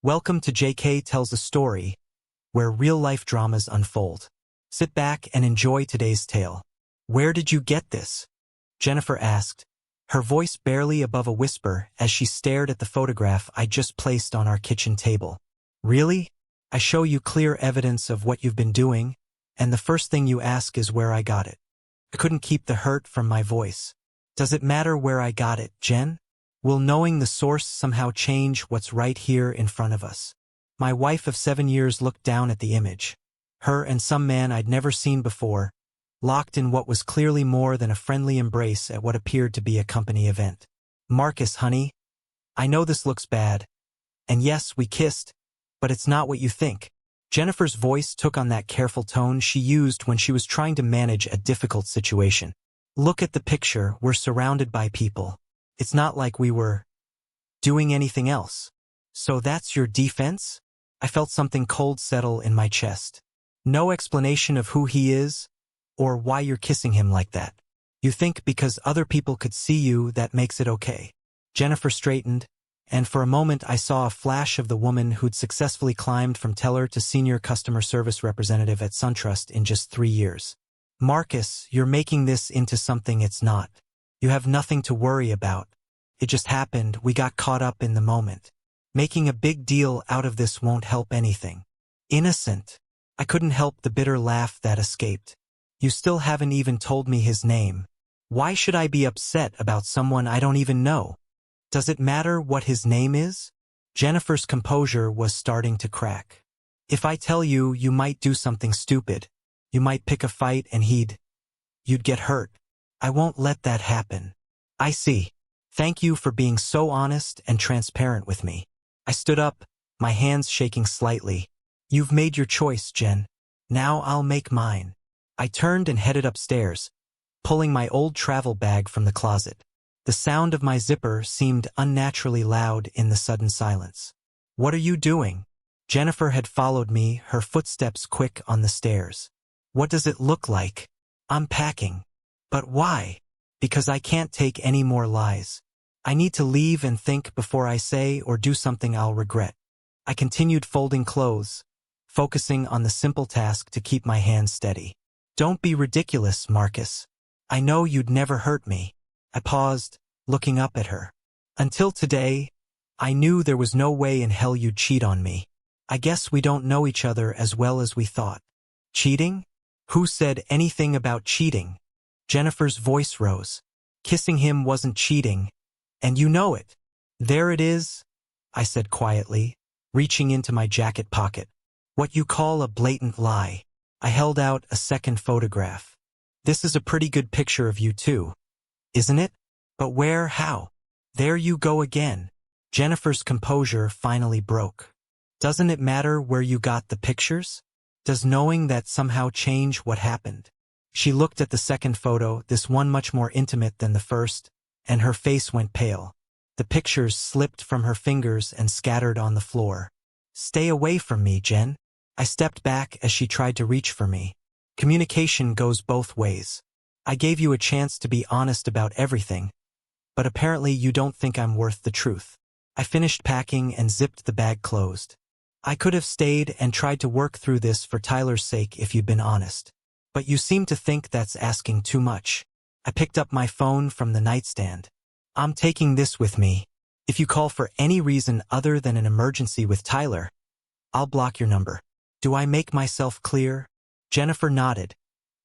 Welcome to JK Tells a Story, where real-life dramas unfold. Sit back and enjoy today's tale. Where did you get this? Jennifer asked, her voice barely above a whisper as she stared at the photograph I just placed on our kitchen table. Really? I show you clear evidence of what you've been doing, and the first thing you ask is where I got it. I couldn't keep the hurt from my voice. Does it matter where I got it, Jen? Will knowing the source somehow change what's right here in front of us? My wife of 7 years looked down at the image. Her and some man I'd never seen before, locked in what was clearly more than a friendly embrace at what appeared to be a company event. Marcus, honey, I know this looks bad. And yes, we kissed, but it's not what you think. Jennifer's voice took on that careful tone she used when she was trying to manage a difficult situation. Look at the picture, we're surrounded by people. It's not like we were doing anything else. So that's your defense? I felt something cold settle in my chest. No explanation of who he is or why you're kissing him like that. You think because other people could see you that makes it okay. Jennifer straightened, and for a moment I saw a flash of the woman who'd successfully climbed from teller to senior customer service representative at SunTrust in just 3 years. Marcus, you're making this into something it's not. You have nothing to worry about. It just happened, we got caught up in the moment. Making a big deal out of this won't help anything. Innocent. I couldn't help the bitter laugh that escaped. You still haven't even told me his name. Why should I be upset about someone I don't even know? Does it matter what his name is? Jennifer's composure was starting to crack. If I tell you, you might do something stupid. You might pick a fight and you'd get hurt. I won't let that happen. I see. Thank you for being so honest and transparent with me. I stood up, my hands shaking slightly. You've made your choice, Jen. Now I'll make mine. I turned and headed upstairs, pulling my old travel bag from the closet. The sound of my zipper seemed unnaturally loud in the sudden silence. What are you doing? Jennifer had followed me, her footsteps quick on the stairs. What does it look like? I'm packing. But why? Because I can't take any more lies. I need to leave and think before I say or do something I'll regret. I continued folding clothes, focusing on the simple task to keep my hands steady. Don't be ridiculous, Marcus. I know you'd never hurt me. I paused, looking up at her. Until today, I knew there was no way in hell you'd cheat on me. I guess we don't know each other as well as we thought. Cheating? Who said anything about cheating? Jennifer's voice rose. Kissing him wasn't cheating, and you know it. There it is, I said quietly, reaching into my jacket pocket. What you call a blatant lie. I held out a second photograph. This is a pretty good picture of you too, isn't it? But where, how? There you go again. Jennifer's composure finally broke. Doesn't it matter where you got the pictures? Does knowing that somehow change what happened? She looked at the second photo, this one much more intimate than the first, and her face went pale. The pictures slipped from her fingers and scattered on the floor. Stay away from me, Jen. I stepped back as she tried to reach for me. Communication goes both ways. I gave you a chance to be honest about everything, but apparently you don't think I'm worth the truth. I finished packing and zipped the bag closed. I could have stayed and tried to work through this for Tyler's sake if you'd been honest. But you seem to think that's asking too much. I picked up my phone from the nightstand. I'm taking this with me. If you call for any reason other than an emergency with Tyler, I'll block your number. Do I make myself clear? Jennifer nodded,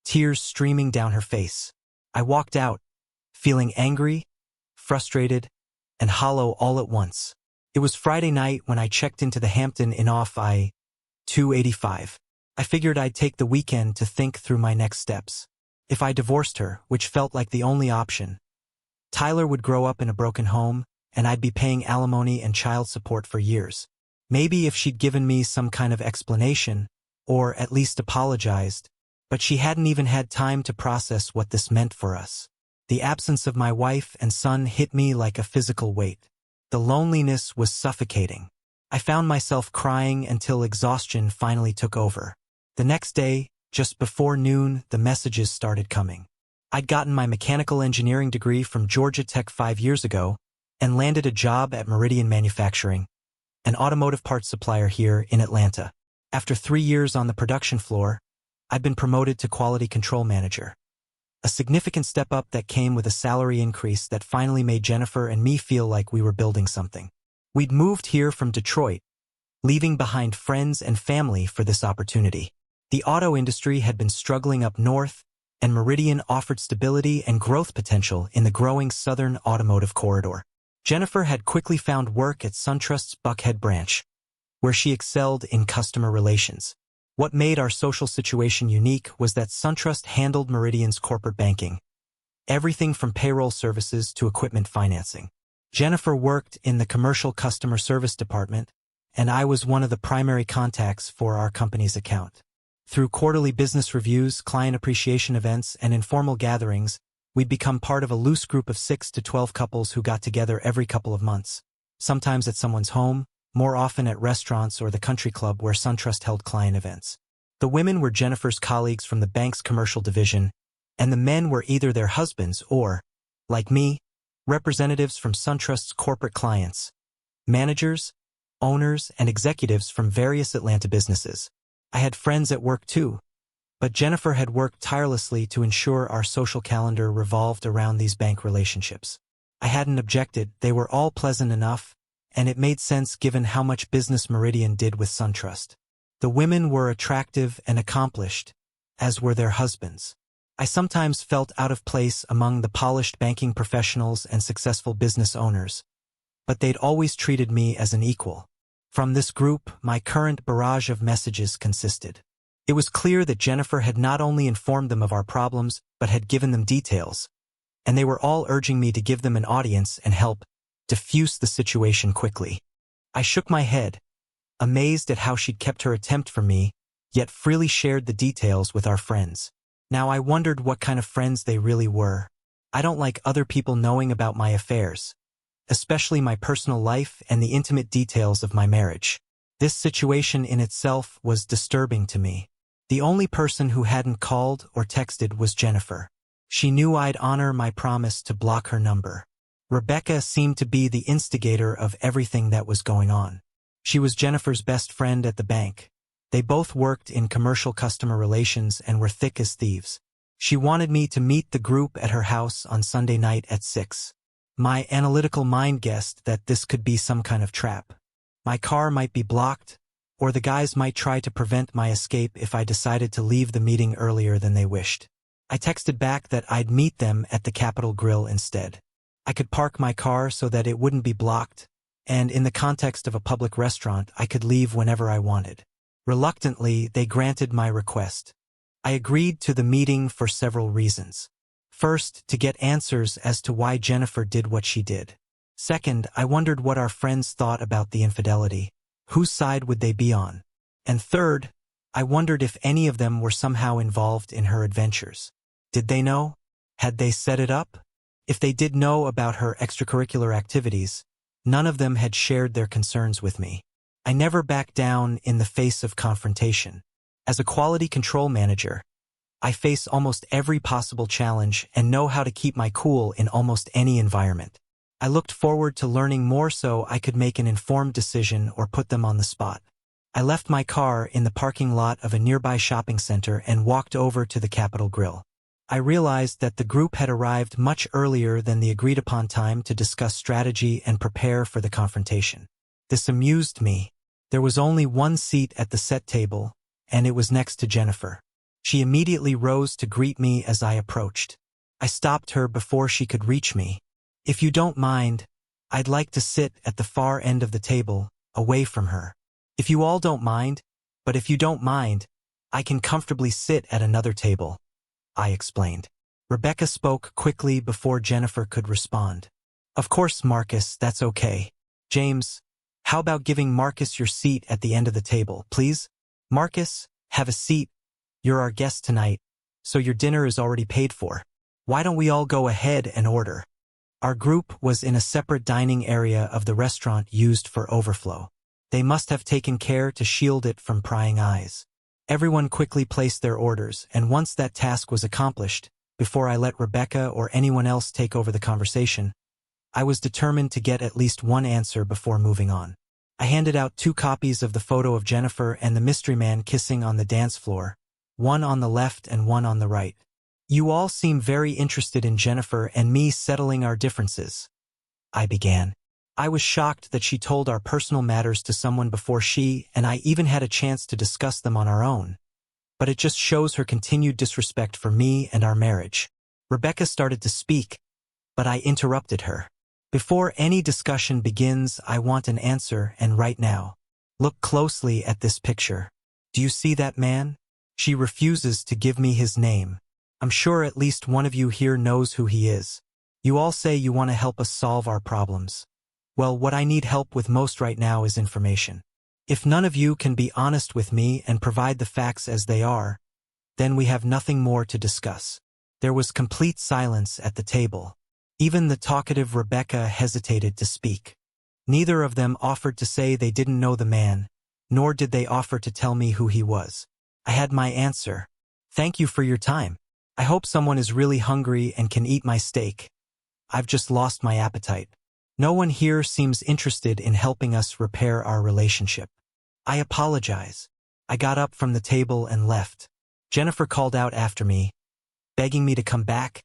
tears streaming down her face. I walked out, feeling angry, frustrated, and hollow all at once. It was Friday night when I checked into the Hampton Inn off I-285. I figured I'd take the weekend to think through my next steps. If I divorced her, which felt like the only option, Tyler would grow up in a broken home, and I'd be paying alimony and child support for years. Maybe if she'd given me some kind of explanation, or at least apologized, but she hadn't even had time to process what this meant for us. The absence of my wife and son hit me like a physical weight. The loneliness was suffocating. I found myself crying until exhaustion finally took over. The next day, just before noon, the messages started coming. I'd gotten my mechanical engineering degree from Georgia Tech 5 years ago and landed a job at Meridian Manufacturing, an automotive parts supplier here in Atlanta. After 3 years on the production floor, I'd been promoted to quality control manager. A significant step up that came with a salary increase that finally made Jennifer and me feel like we were building something. We'd moved here from Detroit, leaving behind friends and family for this opportunity. The auto industry had been struggling up north, and Meridian offered stability and growth potential in the growing southern automotive corridor. Jennifer had quickly found work at SunTrust's Buckhead branch, where she excelled in customer relations. What made our social situation unique was that SunTrust handled Meridian's corporate banking, everything from payroll services to equipment financing. Jennifer worked in the commercial customer service department, and I was one of the primary contacts for our company's account. Through quarterly business reviews, client appreciation events, and informal gatherings, we'd become part of a loose group of 6 to 12 couples who got together every couple of months, sometimes at someone's home, more often at restaurants or the country club where SunTrust held client events. The women were Jennifer's colleagues from the bank's commercial division, and the men were either their husbands or, like me, representatives from SunTrust's corporate clients, managers, owners, and executives from various Atlanta businesses. I had friends at work too, but Jennifer had worked tirelessly to ensure our social calendar revolved around these bank relationships. I hadn't objected, they were all pleasant enough, and it made sense given how much business Meridian did with SunTrust. The women were attractive and accomplished, as were their husbands. I sometimes felt out of place among the polished banking professionals and successful business owners, but they'd always treated me as an equal. From this group, my current barrage of messages consisted. It was clear that Jennifer had not only informed them of our problems, but had given them details, and they were all urging me to give them an audience and help diffuse the situation quickly. I shook my head, amazed at how she'd kept her attempt from me, yet freely shared the details with our friends. Now I wondered what kind of friends they really were. I don't like other people knowing about my affairs, especially my personal life and the intimate details of my marriage. This situation in itself was disturbing to me. The only person who hadn't called or texted was Jennifer. She knew I'd honor my promise to block her number. Rebecca seemed to be the instigator of everything that was going on. She was Jennifer's best friend at the bank. They both worked in commercial customer relations and were thick as thieves. She wanted me to meet the group at her house on Sunday night at 6. My analytical mind guessed that this could be some kind of trap. My car might be blocked, or the guys might try to prevent my escape if I decided to leave the meeting earlier than they wished. I texted back that I'd meet them at the Capitol Grill instead. I could park my car so that it wouldn't be blocked, and in the context of a public restaurant, I could leave whenever I wanted. Reluctantly, they granted my request. I agreed to the meeting for several reasons. First, to get answers as to why Jennifer did what she did. Second, I wondered what our friends thought about the infidelity. Whose side would they be on? And third, I wondered if any of them were somehow involved in her adventures. Did they know? Had they set it up? If they did know about her extracurricular activities, none of them had shared their concerns with me. I never backed down in the face of confrontation. As a quality control manager, I face almost every possible challenge and know how to keep my cool in almost any environment. I looked forward to learning more so I could make an informed decision or put them on the spot. I left my car in the parking lot of a nearby shopping center and walked over to the Capitol Grill. I realized that the group had arrived much earlier than the agreed-upon time to discuss strategy and prepare for the confrontation. This amused me. There was only one seat at the set table, and it was next to Jennifer. She immediately rose to greet me as I approached. I stopped her before she could reach me. "If you don't mind, I'd like to sit at the far end of the table, away from her. If you all don't mind, but if you don't mind, I can comfortably sit at another table," I explained. Rebecca spoke quickly before Jennifer could respond. "Of course, Marcus, that's okay. James, how about giving Marcus your seat at the end of the table, please? Marcus, have a seat. You're our guest tonight, so your dinner is already paid for. Why don't we all go ahead and order?" Our group was in a separate dining area of the restaurant used for overflow. They must have taken care to shield it from prying eyes. Everyone quickly placed their orders, and once that task was accomplished, before I let Rebecca or anyone else take over the conversation, I was determined to get at least one answer before moving on. I handed out 2 copies of the photo of Jennifer and the mystery man kissing on the dance floor, one on the left and one on the right. You all seem very interested in Jennifer and me settling our differences, I began. I was shocked that she told our personal matters to someone before she and I even had a chance to discuss them on our own. But it just shows her continued disrespect for me and our marriage. Rebecca started to speak, but I interrupted her. Before any discussion begins, I want an answer, and right now. Look closely at this picture. Do you see that man? She refuses to give me his name. I'm sure at least one of you here knows who he is. You all say you want to help us solve our problems. Well, what I need help with most right now is information. If none of you can be honest with me and provide the facts as they are, then we have nothing more to discuss. There was complete silence at the table. Even the talkative Rebecca hesitated to speak. Neither of them offered to say they didn't know the man, nor did they offer to tell me who he was. I had my answer. Thank you for your time. I hope someone is really hungry and can eat my steak. I've just lost my appetite. No one here seems interested in helping us repair our relationship. I apologize. I got up from the table and left. Jennifer called out after me, begging me to come back,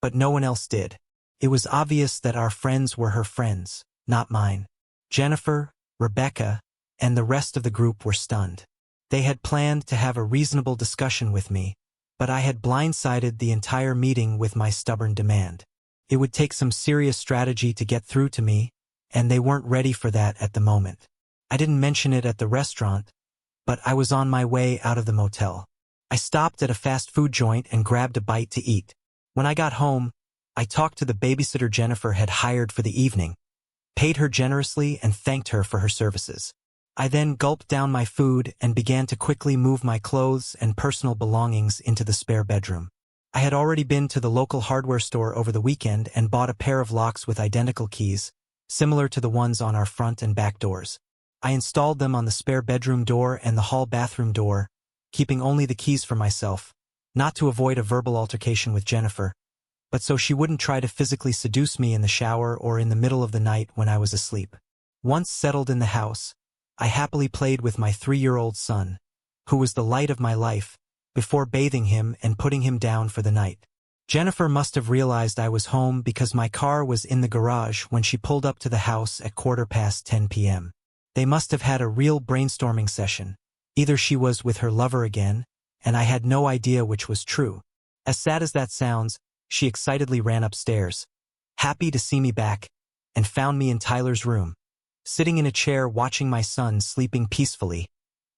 but no one else did. It was obvious that our friends were her friends, not mine. Jennifer, Rebecca, and the rest of the group were stunned. They had planned to have a reasonable discussion with me, but I had blindsided the entire meeting with my stubborn demand. It would take some serious strategy to get through to me, and they weren't ready for that at the moment. I didn't mention it at the restaurant, but I was on my way out of the motel. I stopped at a fast food joint and grabbed a bite to eat. When I got home, I talked to the babysitter Jennifer had hired for the evening, paid her generously and thanked her for her services. I then gulped down my food and began to quickly move my clothes and personal belongings into the spare bedroom. I had already been to the local hardware store over the weekend and bought a pair of locks with identical keys, similar to the ones on our front and back doors. I installed them on the spare bedroom door and the hall bathroom door, keeping only the keys for myself, not to avoid a verbal altercation with Jennifer, but so she wouldn't try to physically seduce me in the shower or in the middle of the night when I was asleep. Once settled in the house, I happily played with my 3-year-old son, who was the light of my life, before bathing him and putting him down for the night. Jennifer must have realized I was home because my car was in the garage when she pulled up to the house at 10:15 p.m. They must have had a real brainstorming session. Either she was with her lover again, and I had no idea which was true. As sad as that sounds, she excitedly ran upstairs, happy to see me back, and found me in Tyler's room, sitting in a chair watching my son sleeping peacefully,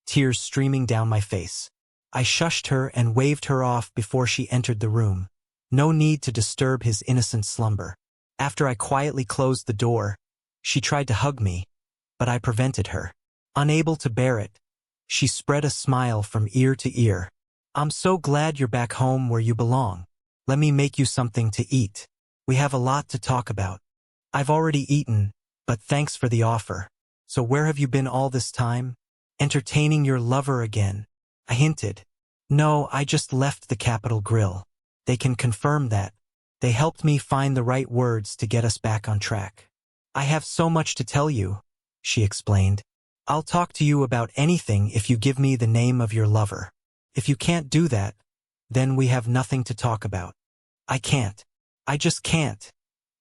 tears streaming down my face. I shushed her and waved her off before she entered the room. No need to disturb his innocent slumber. After I quietly closed the door, she tried to hug me, but I prevented her. Unable to bear it, she spread a smile from ear to ear. I'm so glad you're back home where you belong. Let me make you something to eat. We have a lot to talk about. I've already eaten, but thanks for the offer. So where have you been all this time? Entertaining your lover again, I hinted. No, I just left the Capitol Grill. They can confirm that. They helped me find the right words to get us back on track. I have so much to tell you, she explained. I'll talk to you about anything if you give me the name of your lover. If you can't do that, then we have nothing to talk about. I can't. I just can't,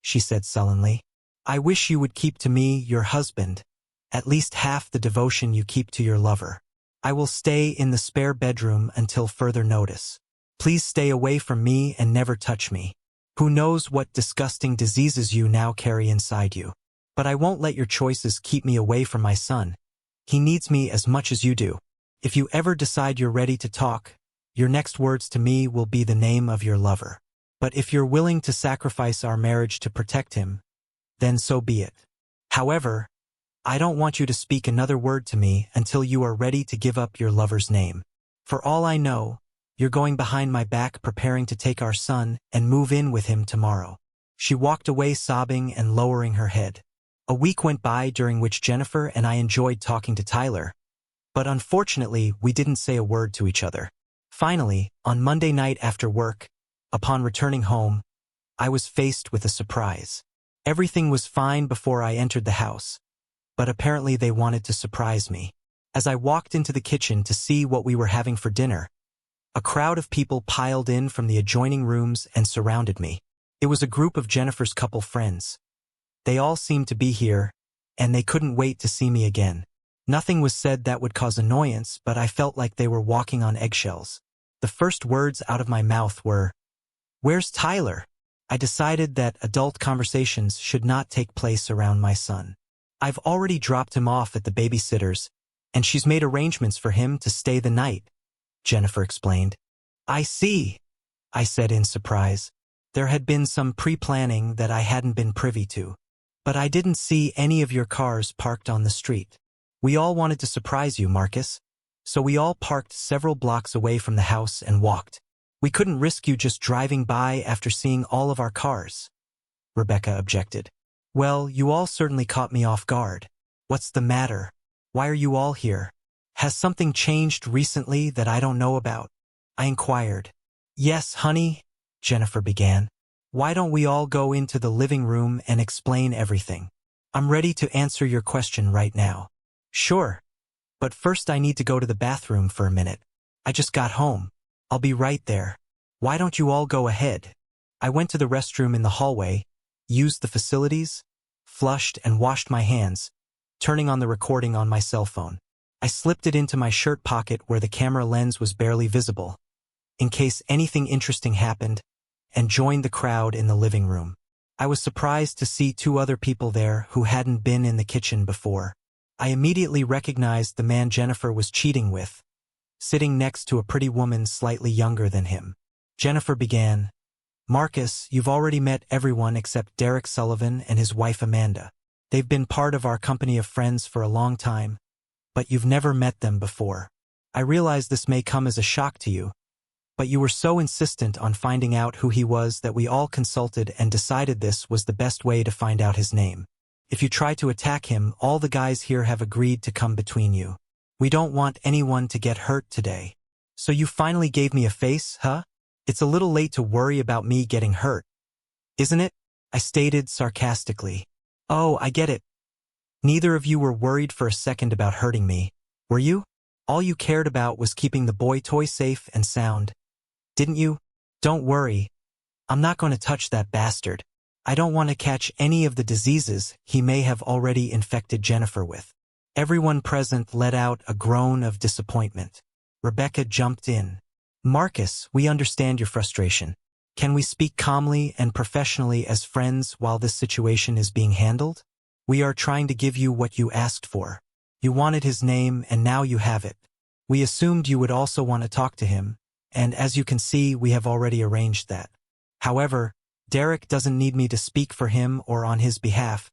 she said sullenly. I wish you would keep to me, your husband, at least half the devotion you keep to your lover. I will stay in the spare bedroom until further notice. Please stay away from me and never touch me. Who knows what disgusting diseases you now carry inside you. But I won't let your choices keep me away from my son. He needs me as much as you do. If you ever decide you're ready to talk, your next words to me will be the name of your lover. But if you're willing to sacrifice our marriage to protect him, then so be it. However, I don't want you to speak another word to me until you are ready to give up your lover's name. For all I know, you're going behind my back preparing to take our son and move in with him tomorrow. She walked away sobbing and lowering her head. A week went by during which Jennifer and I enjoyed talking to Tyler, but unfortunately we didn't say a word to each other. Finally, on Monday night after work, upon returning home, I was faced with a surprise. Everything was fine before I entered the house, but apparently they wanted to surprise me. As I walked into the kitchen to see what we were having for dinner, a crowd of people piled in from the adjoining rooms and surrounded me. It was a group of Jennifer's couple friends. They all seemed to be here, and they couldn't wait to see me again. Nothing was said that would cause annoyance, but I felt like they were walking on eggshells. The first words out of my mouth were, "Where's Tyler?" I decided that adult conversations should not take place around my son. I've already dropped him off at the babysitter's, and she's made arrangements for him to stay the night, Jennifer explained. I see, I said in surprise. There had been some pre-planning that I hadn't been privy to. But I didn't see any of your cars parked on the street. We all wanted to surprise you, Marcus. So we all parked several blocks away from the house and walked. We couldn't risk you just driving by after seeing all of our cars, Rebecca objected. Well, you all certainly caught me off guard. What's the matter? Why are you all here? Has something changed recently that I don't know about? I inquired. Yes, honey, Jennifer began. Why don't we all go into the living room and explain everything? I'm ready to answer your question right now. Sure. But first I need to go to the bathroom for a minute. I just got home. I'll be right there. Why don't you all go ahead? I went to the restroom in the hallway, used the facilities, flushed and washed my hands, turning on the recording on my cell phone. I slipped it into my shirt pocket where the camera lens was barely visible, in case anything interesting happened, and joined the crowd in the living room. I was surprised to see two other people there who hadn't been in the kitchen before. I immediately recognized the man Jennifer was cheating with, sitting next to a pretty woman slightly younger than him. Jennifer began, Marcus, you've already met everyone except Derek Sullivan and his wife Amanda. They've been part of our company of friends for a long time, but you've never met them before. I realize this may come as a shock to you, but you were so insistent on finding out who he was that we all consulted and decided this was the best way to find out his name. If you try to attack him, all the guys here have agreed to come between you. We don't want anyone to get hurt today. So you finally gave me a face, huh? It's a little late to worry about me getting hurt, isn't it? I stated sarcastically. Oh, I get it. Neither of you were worried for a second about hurting me, were you? All you cared about was keeping the boy toy safe and sound, didn't you? Don't worry. I'm not going to touch that bastard. I don't want to catch any of the diseases he may have already infected Jennifer with. Everyone present let out a groan of disappointment. Rebecca jumped in. Marcus, we understand your frustration. Can we speak calmly and professionally as friends while this situation is being handled? We are trying to give you what you asked for. You wanted his name and now you have it. We assumed you would also want to talk to him, and as you can see, we have already arranged that. However, Derek doesn't need me to speak for him or on his behalf.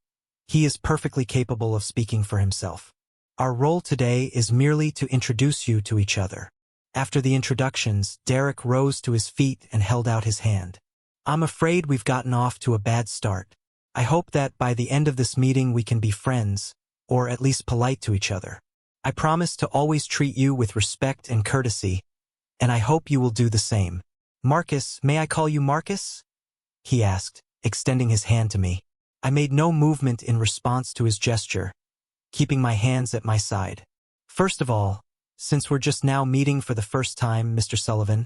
He is perfectly capable of speaking for himself. Our role today is merely to introduce you to each other. After the introductions, Derek rose to his feet and held out his hand. I'm afraid we've gotten off to a bad start. I hope that by the end of this meeting we can be friends, or at least polite to each other. I promise to always treat you with respect and courtesy, and I hope you will do the same. Marcus, may I call you Marcus? He asked, extending his hand to me. I made no movement in response to his gesture, keeping my hands at my side. First of all, since we're just now meeting for the first time, Mr. Sullivan,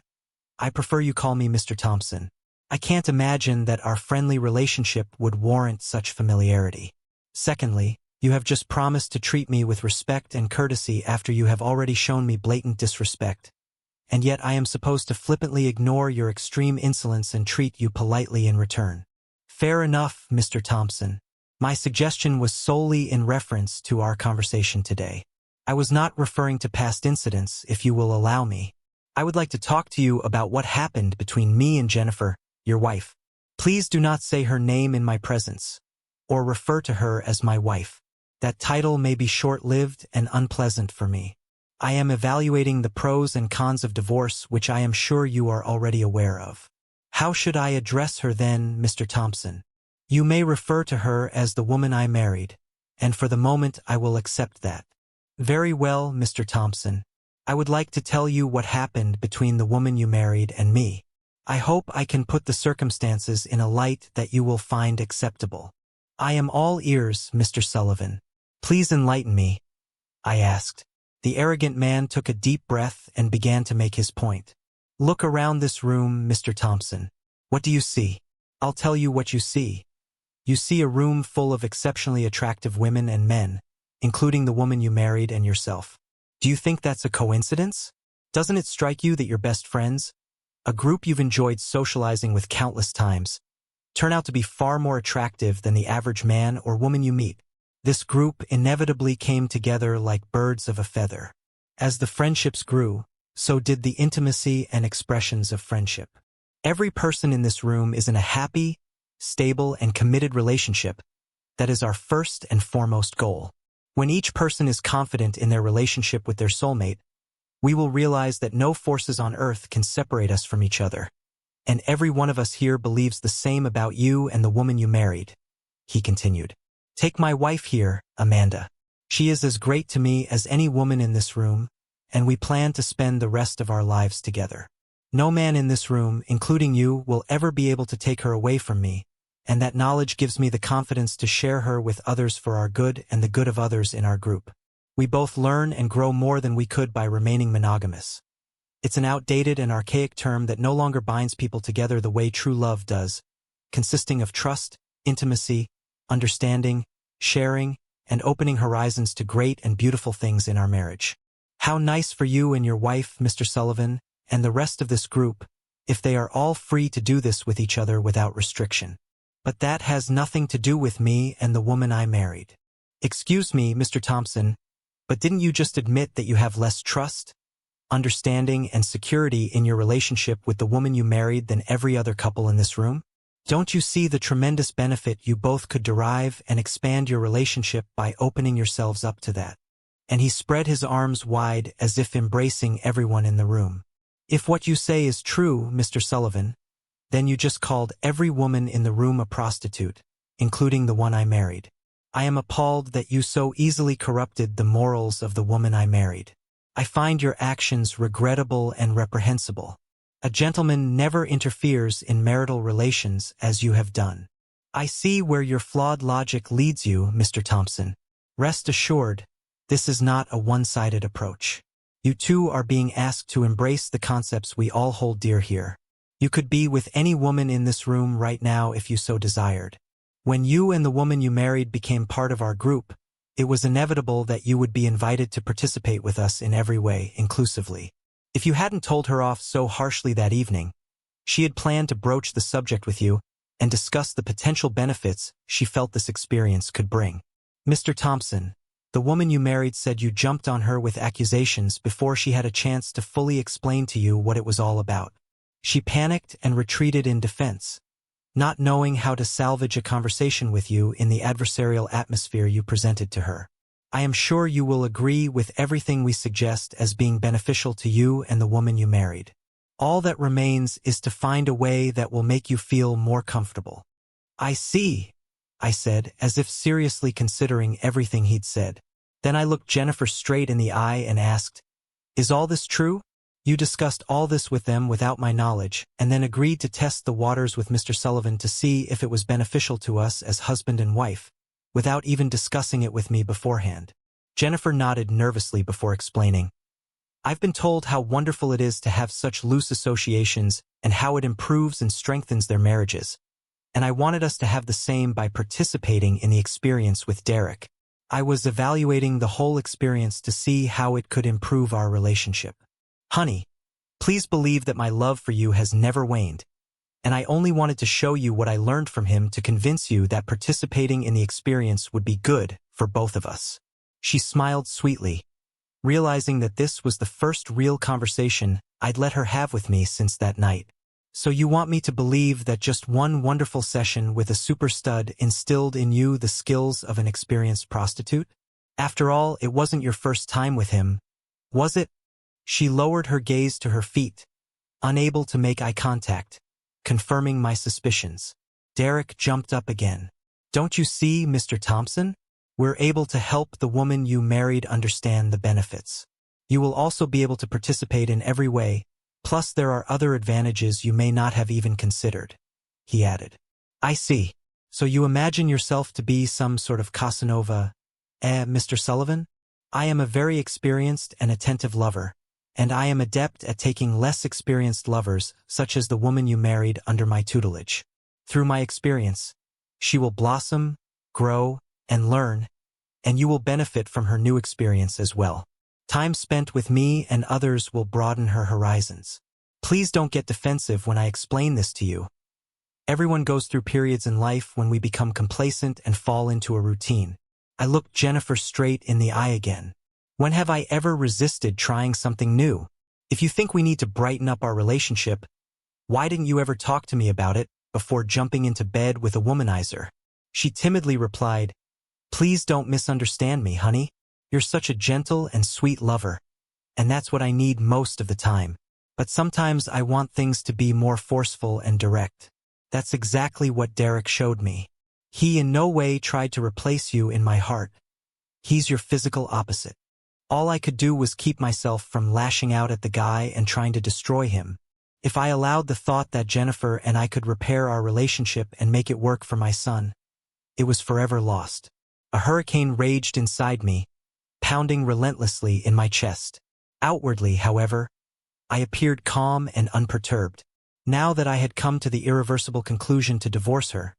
I prefer you call me Mr. Thompson. I can't imagine that our friendly relationship would warrant such familiarity. Secondly, you have just promised to treat me with respect and courtesy after you have already shown me blatant disrespect. And yet I am supposed to flippantly ignore your extreme insolence and treat you politely in return. Fair enough, Mr. Thompson. My suggestion was solely in reference to our conversation today. I was not referring to past incidents, if you will allow me. I would like to talk to you about what happened between me and Jennifer, your wife. Please do not say her name in my presence, or refer to her as my wife. That title may be short-lived and unpleasant for me. I am evaluating the pros and cons of divorce, which I am sure you are already aware of. How should I address her then, Mr. Thompson? You may refer to her as the woman I married, and for the moment I will accept that. Very well, Mr. Thompson. I would like to tell you what happened between the woman you married and me. I hope I can put the circumstances in a light that you will find acceptable. I am all ears, Mr. Sullivan. Please enlighten me, I asked. The arrogant man took a deep breath and began to make his point. Look around this room, Mr. Thompson. What do you see? I'll tell you what you see. You see a room full of exceptionally attractive women and men, including the woman you married and yourself. Do you think that's a coincidence? Doesn't it strike you that your best friends, a group you've enjoyed socializing with countless times, turn out to be far more attractive than the average man or woman you meet? This group inevitably came together like birds of a feather. As the friendships grew, so did the intimacy and expressions of friendship. Every person in this room is in a happy, stable, and committed relationship. That is our first and foremost goal. When each person is confident in their relationship with their soulmate, we will realize that no forces on earth can separate us from each other. And every one of us here believes the same about you and the woman you married, he continued. Take my wife here, Amanda. She is as great to me as any woman in this room, and we plan to spend the rest of our lives together. No man in this room, including you, will ever be able to take her away from me, and that knowledge gives me the confidence to share her with others for our good and the good of others in our group. We both learn and grow more than we could by remaining monogamous. It's an outdated and archaic term that no longer binds people together the way true love does, consisting of trust, intimacy, understanding, sharing, and opening horizons to great and beautiful things in our marriage. How nice for you and your wife, Mr. Sullivan, and the rest of this group, if they are all free to do this with each other without restriction. But that has nothing to do with me and the woman I married. Excuse me, Mr. Thompson, but didn't you just admit that you have less trust, understanding, and security in your relationship with the woman you married than every other couple in this room? Don't you see the tremendous benefit you both could derive and expand your relationship by opening yourselves up to that? And he spread his arms wide as if embracing everyone in the room. If what you say is true, Mr. Sullivan, then you just called every woman in the room a prostitute, including the one I married. I am appalled that you so easily corrupted the morals of the woman I married. I find your actions regrettable and reprehensible. A gentleman never interferes in marital relations as you have done. I see where your flawed logic leads you, Mr. Thompson. Rest assured, this is not a one-sided approach. You two are being asked to embrace the concepts we all hold dear here. You could be with any woman in this room right now if you so desired. When you and the woman you married became part of our group, it was inevitable that you would be invited to participate with us in every way, inclusively. If you hadn't told her off so harshly that evening, she had planned to broach the subject with you and discuss the potential benefits she felt this experience could bring. Mr. Thompson, the woman you married said you jumped on her with accusations before she had a chance to fully explain to you what it was all about. She panicked and retreated in defense, not knowing how to salvage a conversation with you in the adversarial atmosphere you presented to her. I am sure you will agree with everything we suggest as being beneficial to you and the woman you married. All that remains is to find a way that will make you feel more comfortable. I see, I said, as if seriously considering everything he'd said. Then I looked Jennifer straight in the eye and asked, "Is all this true? You discussed all this with them without my knowledge, and then agreed to test the waters with Mr. Sullivan to see if it was beneficial to us as husband and wife, without even discussing it with me beforehand." Jennifer nodded nervously before explaining. "I've been told how wonderful it is to have such loose associations and how it improves and strengthens their marriages. And I wanted us to have the same by participating in the experience with Derek. I was evaluating the whole experience to see how it could improve our relationship. Honey, please believe that my love for you has never waned, and I only wanted to show you what I learned from him to convince you that participating in the experience would be good for both of us." She smiled sweetly, realizing that this was the first real conversation I'd let her have with me since that night. "So you want me to believe that just one wonderful session with a super stud instilled in you the skills of an experienced prostitute? After all, it wasn't your first time with him, was it?" She lowered her gaze to her feet, unable to make eye contact, confirming my suspicions. Derek jumped up again. "Don't you see, Mr. Thompson? We're able to help the woman you married understand the benefits. You will also be able to participate in every way, plus there are other advantages you may not have even considered," he added. "I see. So you imagine yourself to be some sort of Casanova, Mr. Sullivan? I am a very experienced and attentive lover, and I am adept at taking less experienced lovers, such as the woman you married, under my tutelage. Through my experience, she will blossom, grow, and learn, and you will benefit from her new experience as well. Time spent with me and others will broaden her horizons. Please don't get defensive when I explain this to you. Everyone goes through periods in life when we become complacent and fall into a routine. I looked Jennifer straight in the eye again. When have I ever resisted trying something new? If you think we need to brighten up our relationship, why didn't you ever talk to me about it before jumping into bed with a womanizer? She timidly replied, "Please don't misunderstand me, honey. You're such a gentle and sweet lover, and that's what I need most of the time. But sometimes I want things to be more forceful and direct. That's exactly what Derek showed me. He in no way tried to replace you in my heart. He's your physical opposite. All I could do was keep myself from lashing out at the guy and trying to destroy him. If I allowed the thought that Jennifer and I could repair our relationship and make it work for my son, it was forever lost." A hurricane raged inside me, pounding relentlessly in my chest. Outwardly, however, I appeared calm and unperturbed. Now that I had come to the irreversible conclusion to divorce her,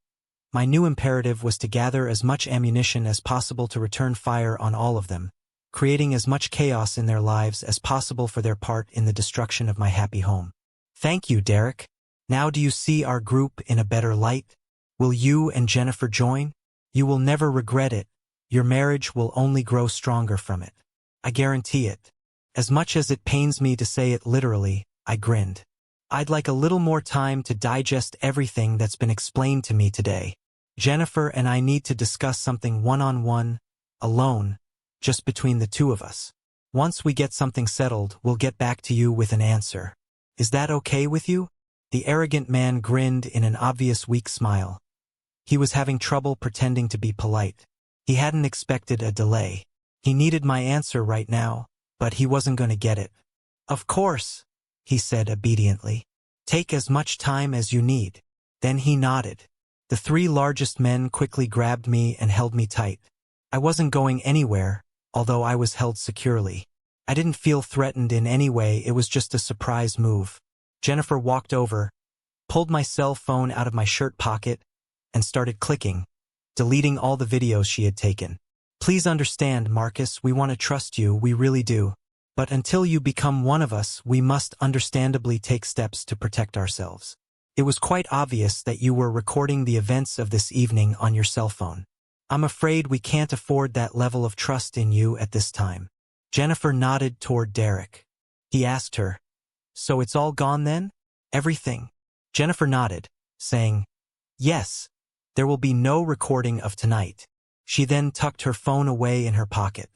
my new imperative was to gather as much ammunition as possible to return fire on all of them, creating as much chaos in their lives as possible for their part in the destruction of my happy home. "Thank you, Derek. Now do you see our group in a better light? Will you and Jennifer join? You will never regret it. Your marriage will only grow stronger from it. I guarantee it." As much as it pains me to say it literally, I grinned. I'd like a little more time to digest everything that's been explained to me today. Jennifer and I need to discuss something one-on-one, alone, just between the two of us. Once we get something settled, we'll get back to you with an answer. Is that okay with you? The arrogant man grinned in an obvious weak smile. He was having trouble pretending to be polite. He hadn't expected a delay. He needed my answer right now, but he wasn't going to get it. "Of course," he said obediently. "Take as much time as you need." Then he nodded. The three largest men quickly grabbed me and held me tight. I wasn't going anywhere, although I was held securely. I didn't feel threatened in any way, it was just a surprise move. Jennifer walked over, pulled my cell phone out of my shirt pocket, and started clicking, deleting all the videos she had taken. "Please understand, Marcus, we want to trust you, we really do. But until you become one of us, we must understandably take steps to protect ourselves. It was quite obvious that you were recording the events of this evening on your cell phone. I'm afraid we can't afford that level of trust in you at this time." Jennifer nodded toward Derek. He asked her, "So it's all gone then? Everything?" Jennifer nodded, saying, "Yes, there will be no recording of tonight." She then tucked her phone away in her pocket.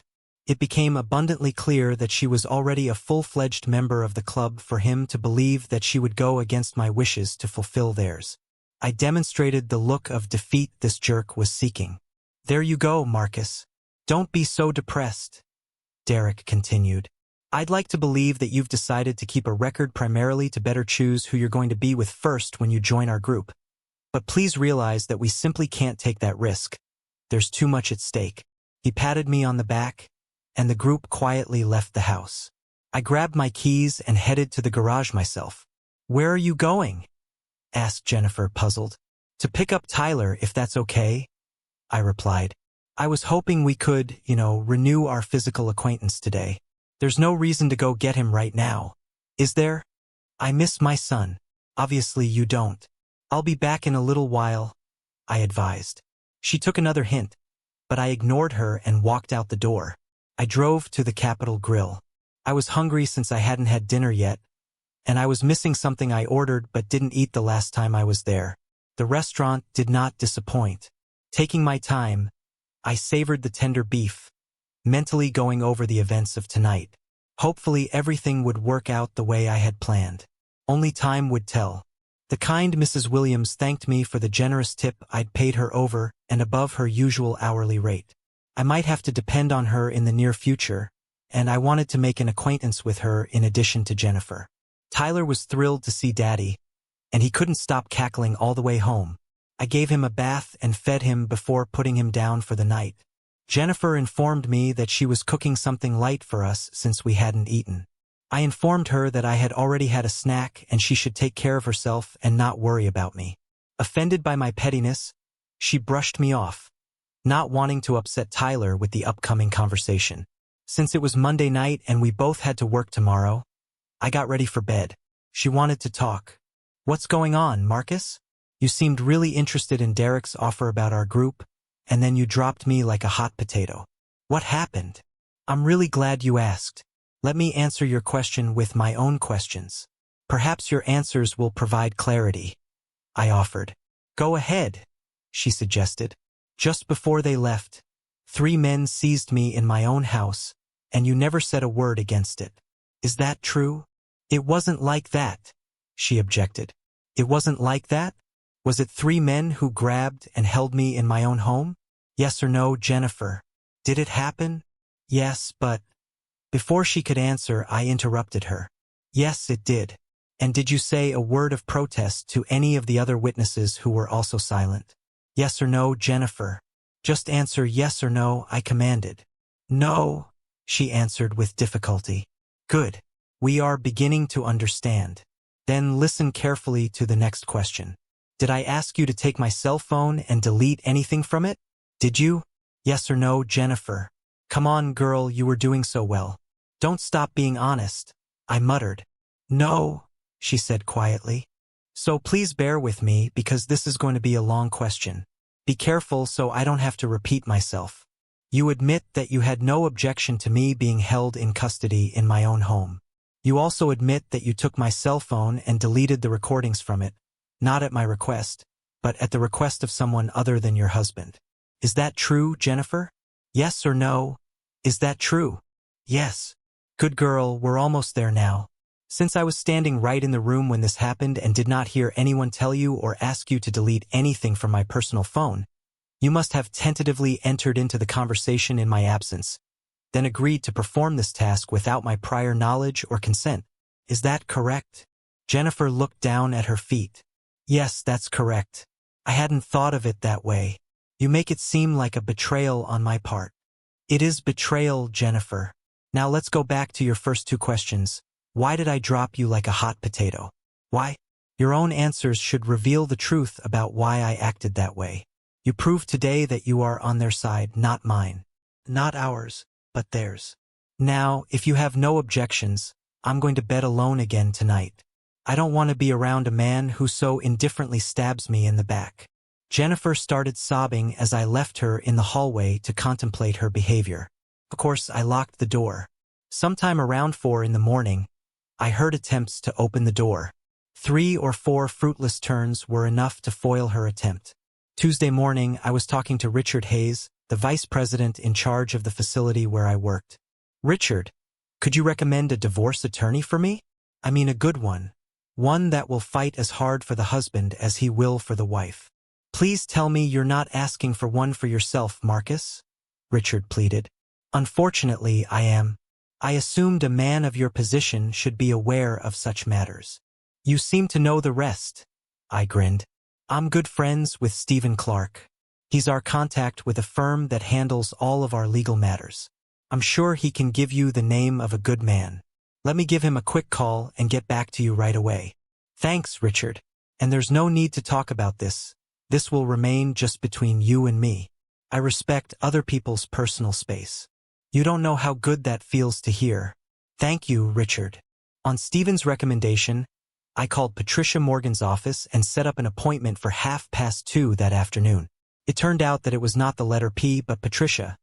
It became abundantly clear that she was already a full-fledged member of the club for him to believe that she would go against my wishes to fulfill theirs. I demonstrated the look of defeat this jerk was seeking. "There you go, Marcus. Don't be so depressed," Derek continued. "I'd like to believe that you've decided to keep a record primarily to better choose who you're going to be with first when you join our group. But please realize that we simply can't take that risk. There's too much at stake." He patted me on the back, and the group quietly left the house. I grabbed my keys and headed to the garage myself. "Where are you going?" asked Jennifer, puzzled. "To pick up Tyler, if that's okay," I replied. "I was hoping we could, renew our physical acquaintance today. There's no reason to go get him right now, is there? I miss my son. Obviously you don't. I'll be back in a little while," I advised. She took another hint, but I ignored her and walked out the door. I drove to the Capitol Grill. I was hungry since I hadn't had dinner yet, and I was missing something I ordered but didn't eat the last time I was there. The restaurant did not disappoint. Taking my time, I savored the tender beef, mentally going over the events of tonight. Hopefully everything would work out the way I had planned. Only time would tell. The kind Mrs. Williams thanked me for the generous tip I'd paid her over and above her usual hourly rate. I might have to depend on her in the near future, and I wanted to make an acquaintance with her in addition to Jennifer. Tyler was thrilled to see Daddy, and he couldn't stop cackling all the way home. I gave him a bath and fed him before putting him down for the night. Jennifer informed me that she was cooking something light for us since we hadn't eaten. I informed her that I had already had a snack and she should take care of herself and not worry about me. Offended by my pettiness, she brushed me off, not wanting to upset Tyler with the upcoming conversation. Since it was Monday night and we both had to work tomorrow, I got ready for bed. She wanted to talk. "What's going on, Marcus? You seemed really interested in Derek's offer about our group, and then you dropped me like a hot potato. What happened?" "I'm really glad you asked. Let me answer your question with my own questions. Perhaps your answers will provide clarity," I offered. "Go ahead," she suggested. "Just before they left, 3 men seized me in my own house, and you never said a word against it. Is that true?" "It wasn't like that," she objected. "It wasn't like that? Was it 3 men who grabbed and held me in my own home? Yes or no, Jennifer? Did it happen?" "Yes, but—" Before she could answer, I interrupted her. "Yes, it did. And did you say a word of protest to any of the other witnesses who were also silent? Yes or no, Jennifer? Just answer yes or no," I commanded. "No," she answered with difficulty. "Good. We are beginning to understand. Then listen carefully to the next question. Did I ask you to take my cell phone and delete anything from it? Did you? Yes or no, Jennifer? Come on, girl, you were doing so well. Don't stop being honest," I muttered. "No," she said quietly. "So please bear with me because this is going to be a long question. Be careful so I don't have to repeat myself. You admit that you had no objection to me being held in custody in my own home. You also admit that you took my cell phone and deleted the recordings from it, not at my request, but at the request of someone other than your husband. Is that true, Jennifer? Yes or no? Is that true?" "Yes." "Good girl, we're almost there now. Since I was standing right in the room when this happened and did not hear anyone tell you or ask you to delete anything from my personal phone, you must have tentatively entered into the conversation in my absence, then agreed to perform this task without my prior knowledge or consent. Is that correct?" Jennifer looked down at her feet. "Yes, that's correct. I hadn't thought of it that way. You make it seem like a betrayal on my part." "It is betrayal, Jennifer. Now let's go back to your first 2 questions. Why did I drop you like a hot potato? Why? Your own answers should reveal the truth about why I acted that way. You proved today that you are on their side, not mine. Not ours, but theirs. Now, if you have no objections, I'm going to bed alone again tonight. I don't want to be around a man who so indifferently stabs me in the back." Jennifer started sobbing as I left her in the hallway to contemplate her behavior. Of course, I locked the door. Sometime around 4 in the morning, I heard attempts to open the door. 3 or 4 fruitless turns were enough to foil her attempt. Tuesday morning, I was talking to Richard Hayes, the vice president in charge of the facility where I worked. "Richard, could you recommend a divorce attorney for me? I mean a good one. One that will fight as hard for the husband as he will for the wife." "Please tell me you're not asking for one for yourself, Marcus," Richard pleaded. "Unfortunately, I am. I assumed a man of your position should be aware of such matters." "You seem to know the rest," I grinned. "I'm good friends with Stephen Clark. He's our contact with a firm that handles all of our legal matters. I'm sure he can give you the name of a good man. Let me give him a quick call and get back to you right away." "Thanks, Richard. And there's no need to talk about this. This will remain just between you and me. I respect other people's personal space." "You don't know how good that feels to hear." "Thank you, Richard." On Stephen's recommendation, I called Patricia Morgan's office and set up an appointment for 2:30 that afternoon. It turned out that it was not the letter P but Patricia.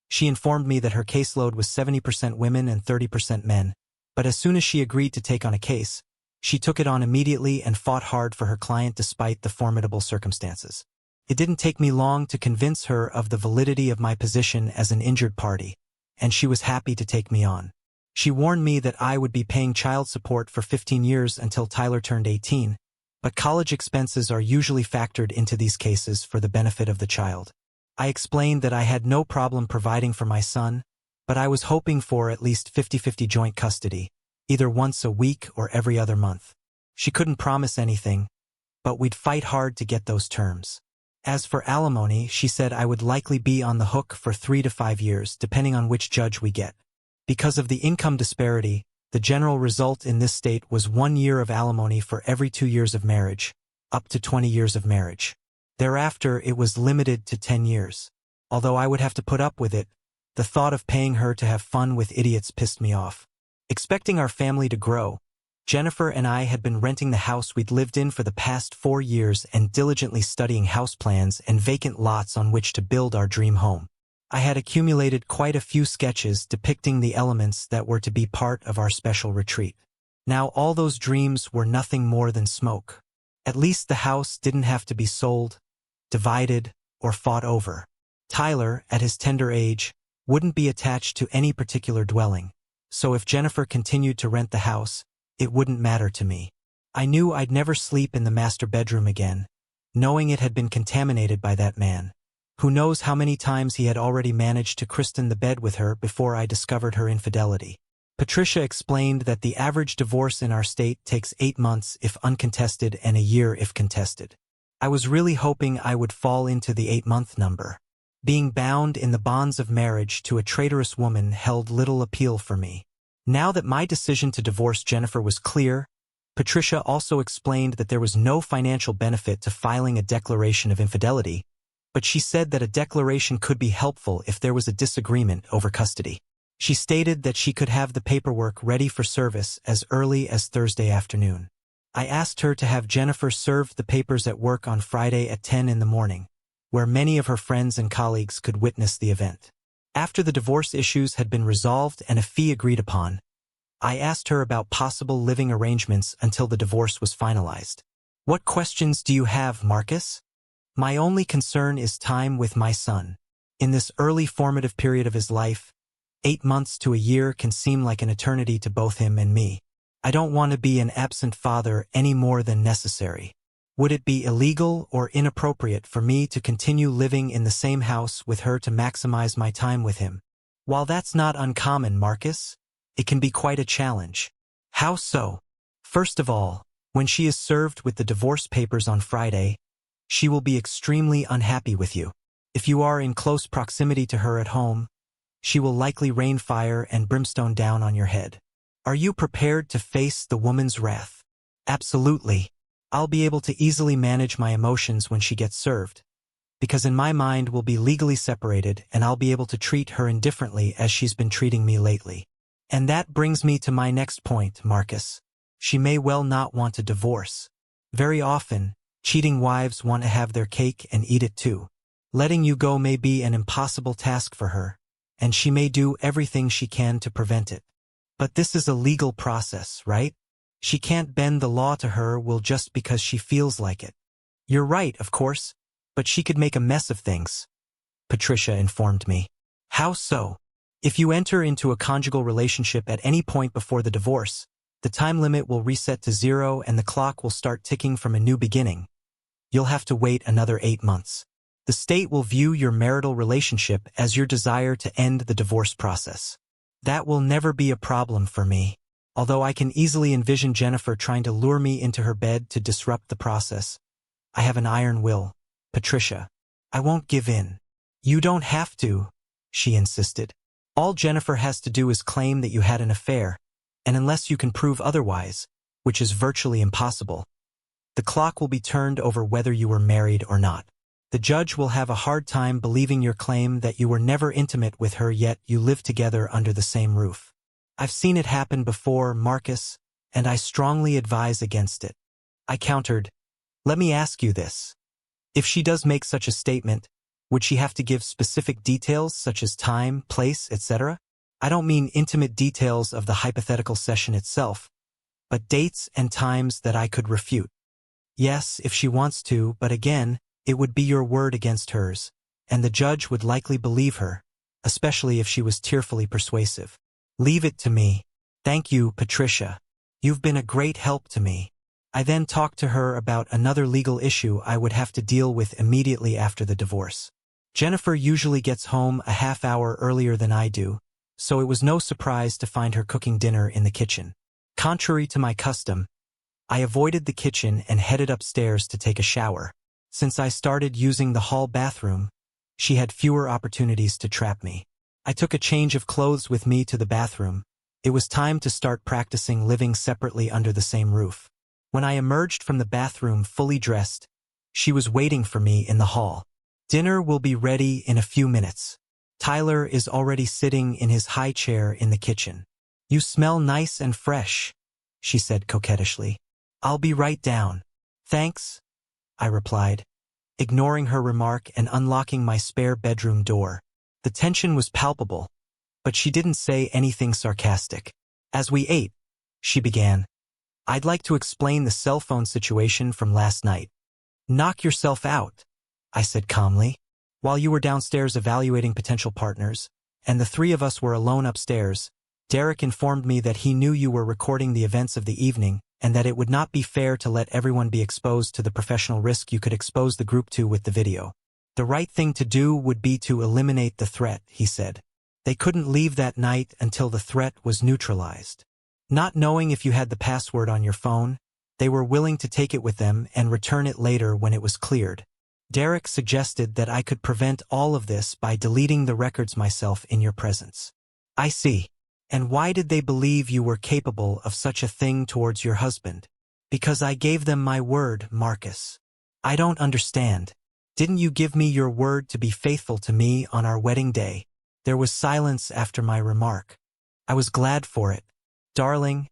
She informed me that her caseload was 70% women and 30% men, but as soon as she agreed to take on a case, she took it on immediately and fought hard for her client despite the formidable circumstances. It didn't take me long to convince her of the validity of my position as an injured party, and she was happy to take me on. She warned me that I would be paying child support for 15 years until Tyler turned 18, but college expenses are usually factored into these cases for the benefit of the child. I explained that I had no problem providing for my son, but I was hoping for at least 50-50 joint custody, either once a week or every other month. She couldn't promise anything, but we'd fight hard to get those terms. As for alimony, she said I would likely be on the hook for 3 to 5 years, depending on which judge we get. Because of the income disparity, the general result in this state was 1 year of alimony for every 2 years of marriage, up to 20 years of marriage. Thereafter, it was limited to 10 years. Although I would have to put up with it, the thought of paying her to have fun with idiots pissed me off. Expecting our family to grow, Jennifer and I had been renting the house we'd lived in for the past 4 years and diligently studying house plans and vacant lots on which to build our dream home. I had accumulated quite a few sketches depicting the elements that were to be part of our special retreat. Now all those dreams were nothing more than smoke. At least the house didn't have to be sold, divided, or fought over. Tyler, at his tender age, wouldn't be attached to any particular dwelling, so if Jennifer continued to rent the house, it wouldn't matter to me. I knew I'd never sleep in the master bedroom again, knowing it had been contaminated by that man. Who knows how many times he had already managed to christen the bed with her before I discovered her infidelity. Patricia explained that the average divorce in our state takes 8 months if uncontested and a year if contested. I was really hoping I would fall into the 8-month number. Being bound in the bonds of marriage to a traitorous woman held little appeal for me. Now that my decision to divorce Jennifer was clear, Patricia also explained that there was no financial benefit to filing a declaration of infidelity, but she said that a declaration could be helpful if there was a disagreement over custody. She stated that she could have the paperwork ready for service as early as Thursday afternoon. I asked her to have Jennifer serve the papers at work on Friday at 10 in the morning, where many of her friends and colleagues could witness the event. After the divorce issues had been resolved and a fee agreed upon, I asked her about possible living arrangements until the divorce was finalized. "What questions do you have, Marcus?" "My only concern is time with my son. In this early formative period of his life, 8 months to a year can seem like an eternity to both him and me. I don't want to be an absent father any more than necessary. Would it be illegal or inappropriate for me to continue living in the same house with her to maximize my time with him?" "While that's not uncommon, Marcus, it can be quite a challenge." "How so?" "First of all, when she is served with the divorce papers on Friday, she will be extremely unhappy with you. If you are in close proximity to her at home, she will likely rain fire and brimstone down on your head. Are you prepared to face the woman's wrath?" "Absolutely. I'll be able to easily manage my emotions when she gets served, because in my mind we'll be legally separated and I'll be able to treat her indifferently as she's been treating me lately. And that brings me to my next point, Marcus. She may well not want a divorce. Very often, cheating wives want to have their cake and eat it too. Letting you go may be an impossible task for her, and she may do everything she can to prevent it. But this is a legal process, right? She can't bend the law to her will just because she feels like it." "You're right, of course, but she could make a mess of things," Patricia informed me. "How so?" "If you enter into a conjugal relationship at any point before the divorce, the time limit will reset to 0 and the clock will start ticking from a new beginning. You'll have to wait another 8 months. The state will view your marital relationship as your desire to end the divorce process. That will never be a problem for me. Although I can easily envision Jennifer trying to lure me into her bed to disrupt the process. I have an iron will, Patricia. I won't give in." "You don't have to," she insisted. "All Jennifer has to do is claim that you had an affair, and unless you can prove otherwise, which is virtually impossible, the clock will be turned over whether you were married or not. The judge will have a hard time believing your claim that you were never intimate with her yet you lived together under the same roof. I've seen it happen before, Marcus, and I strongly advise against it." I countered, "Let me ask you this. If she does make such a statement, would she have to give specific details such as time, place, etc.? I don't mean intimate details of the hypothetical session itself, but dates and times that I could refute." "Yes, if she wants to, but again, it would be your word against hers, and the judge would likely believe her, especially if she was tearfully persuasive." "Leave it to me. Thank you, Patricia. You've been a great help to me." I then talked to her about another legal issue I would have to deal with immediately after the divorce. Jennifer usually gets home a half hour earlier than I do, so it was no surprise to find her cooking dinner in the kitchen. Contrary to my custom, I avoided the kitchen and headed upstairs to take a shower. Since I started using the hall bathroom, she had fewer opportunities to trap me. I took a change of clothes with me to the bathroom. It was time to start practicing living separately under the same roof. When I emerged from the bathroom fully dressed, she was waiting for me in the hall. Dinner will be ready in a few minutes. Tyler is already sitting in his high chair in the kitchen. You smell nice and fresh, she said coquettishly. I'll be right down. Thanks, I replied, ignoring her remark and unlocking my spare bedroom door. The tension was palpable, but she didn't say anything sarcastic. As we ate, she began, I'd like to explain the cell phone situation from last night. Knock yourself out, I said calmly. While you were downstairs evaluating potential partners, and the three of us were alone upstairs, Derek informed me that he knew you were recording the events of the evening and that it would not be fair to let everyone be exposed to the professional risk you could expose the group to with the video. The right thing to do would be to eliminate the threat, he said. They couldn't leave that night until the threat was neutralized. Not knowing if you had the password on your phone, they were willing to take it with them and return it later when it was cleared. Derek suggested that I could prevent all of this by deleting the records myself in your presence. I see. And why did they believe you were capable of such a thing towards your husband? Because I gave them my word, Marcus. I don't understand. Didn't you give me your word to be faithful to me on our wedding day? There was silence after my remark. I was glad for it. Darling,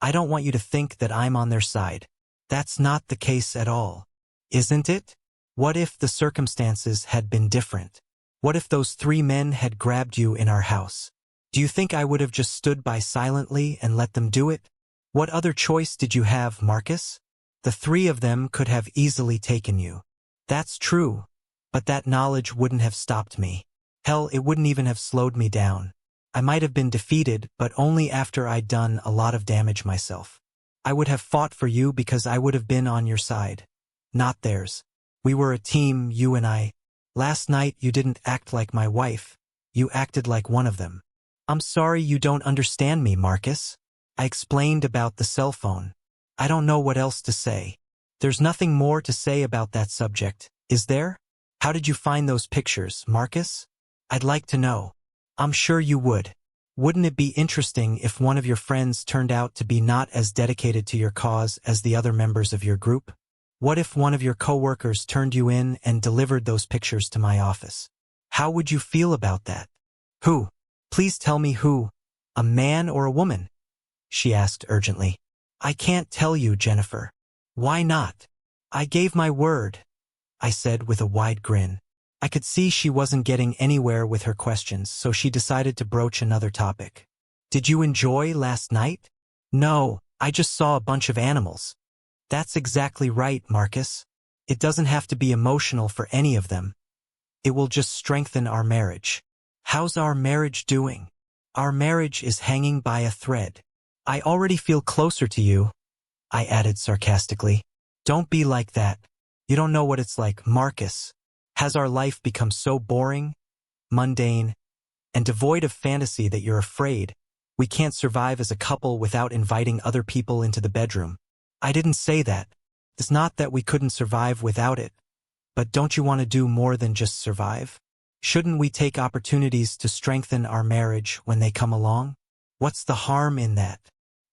I don't want you to think that I'm on their side. That's not the case at all. Isn't it? What if the circumstances had been different? What if those three men had grabbed you in our house? Do you think I would have just stood by silently and let them do it? What other choice did you have, Marcus? The three of them could have easily taken you. That's true, but that knowledge wouldn't have stopped me. Hell, it wouldn't even have slowed me down. I might have been defeated, but only after I'd done a lot of damage myself. I would have fought for you because I would have been on your side, not theirs. We were a team, you and I. Last night you didn't act like my wife. You acted like one of them. I'm sorry you don't understand me, Marcus. I explained about the cell phone. I don't know what else to say. There's nothing more to say about that subject, is there? How did you find those pictures, Marcus? I'd like to know. I'm sure you would. Wouldn't it be interesting if one of your friends turned out to be not as dedicated to your cause as the other members of your group? What if one of your coworkers turned you in and delivered those pictures to my office? How would you feel about that? Who? Please tell me who. A man or a woman? She asked urgently. I can't tell you, Jennifer. Why not? I gave my word, I said with a wide grin. I could see she wasn't getting anywhere with her questions, so she decided to broach another topic. Did you enjoy last night? No, I just saw a bunch of animals. That's exactly right, Marcus. It doesn't have to be emotional for any of them. It will just strengthen our marriage. How's our marriage doing? Our marriage is hanging by a thread. I already feel closer to you, I added sarcastically. Don't be like that. You don't know what it's like, Marcus. Has our life become so boring, mundane, and devoid of fantasy that you're afraid we can't survive as a couple without inviting other people into the bedroom? I didn't say that. It's not that we couldn't survive without it. But don't you want to do more than just survive? Shouldn't we take opportunities to strengthen our marriage when they come along? What's the harm in that?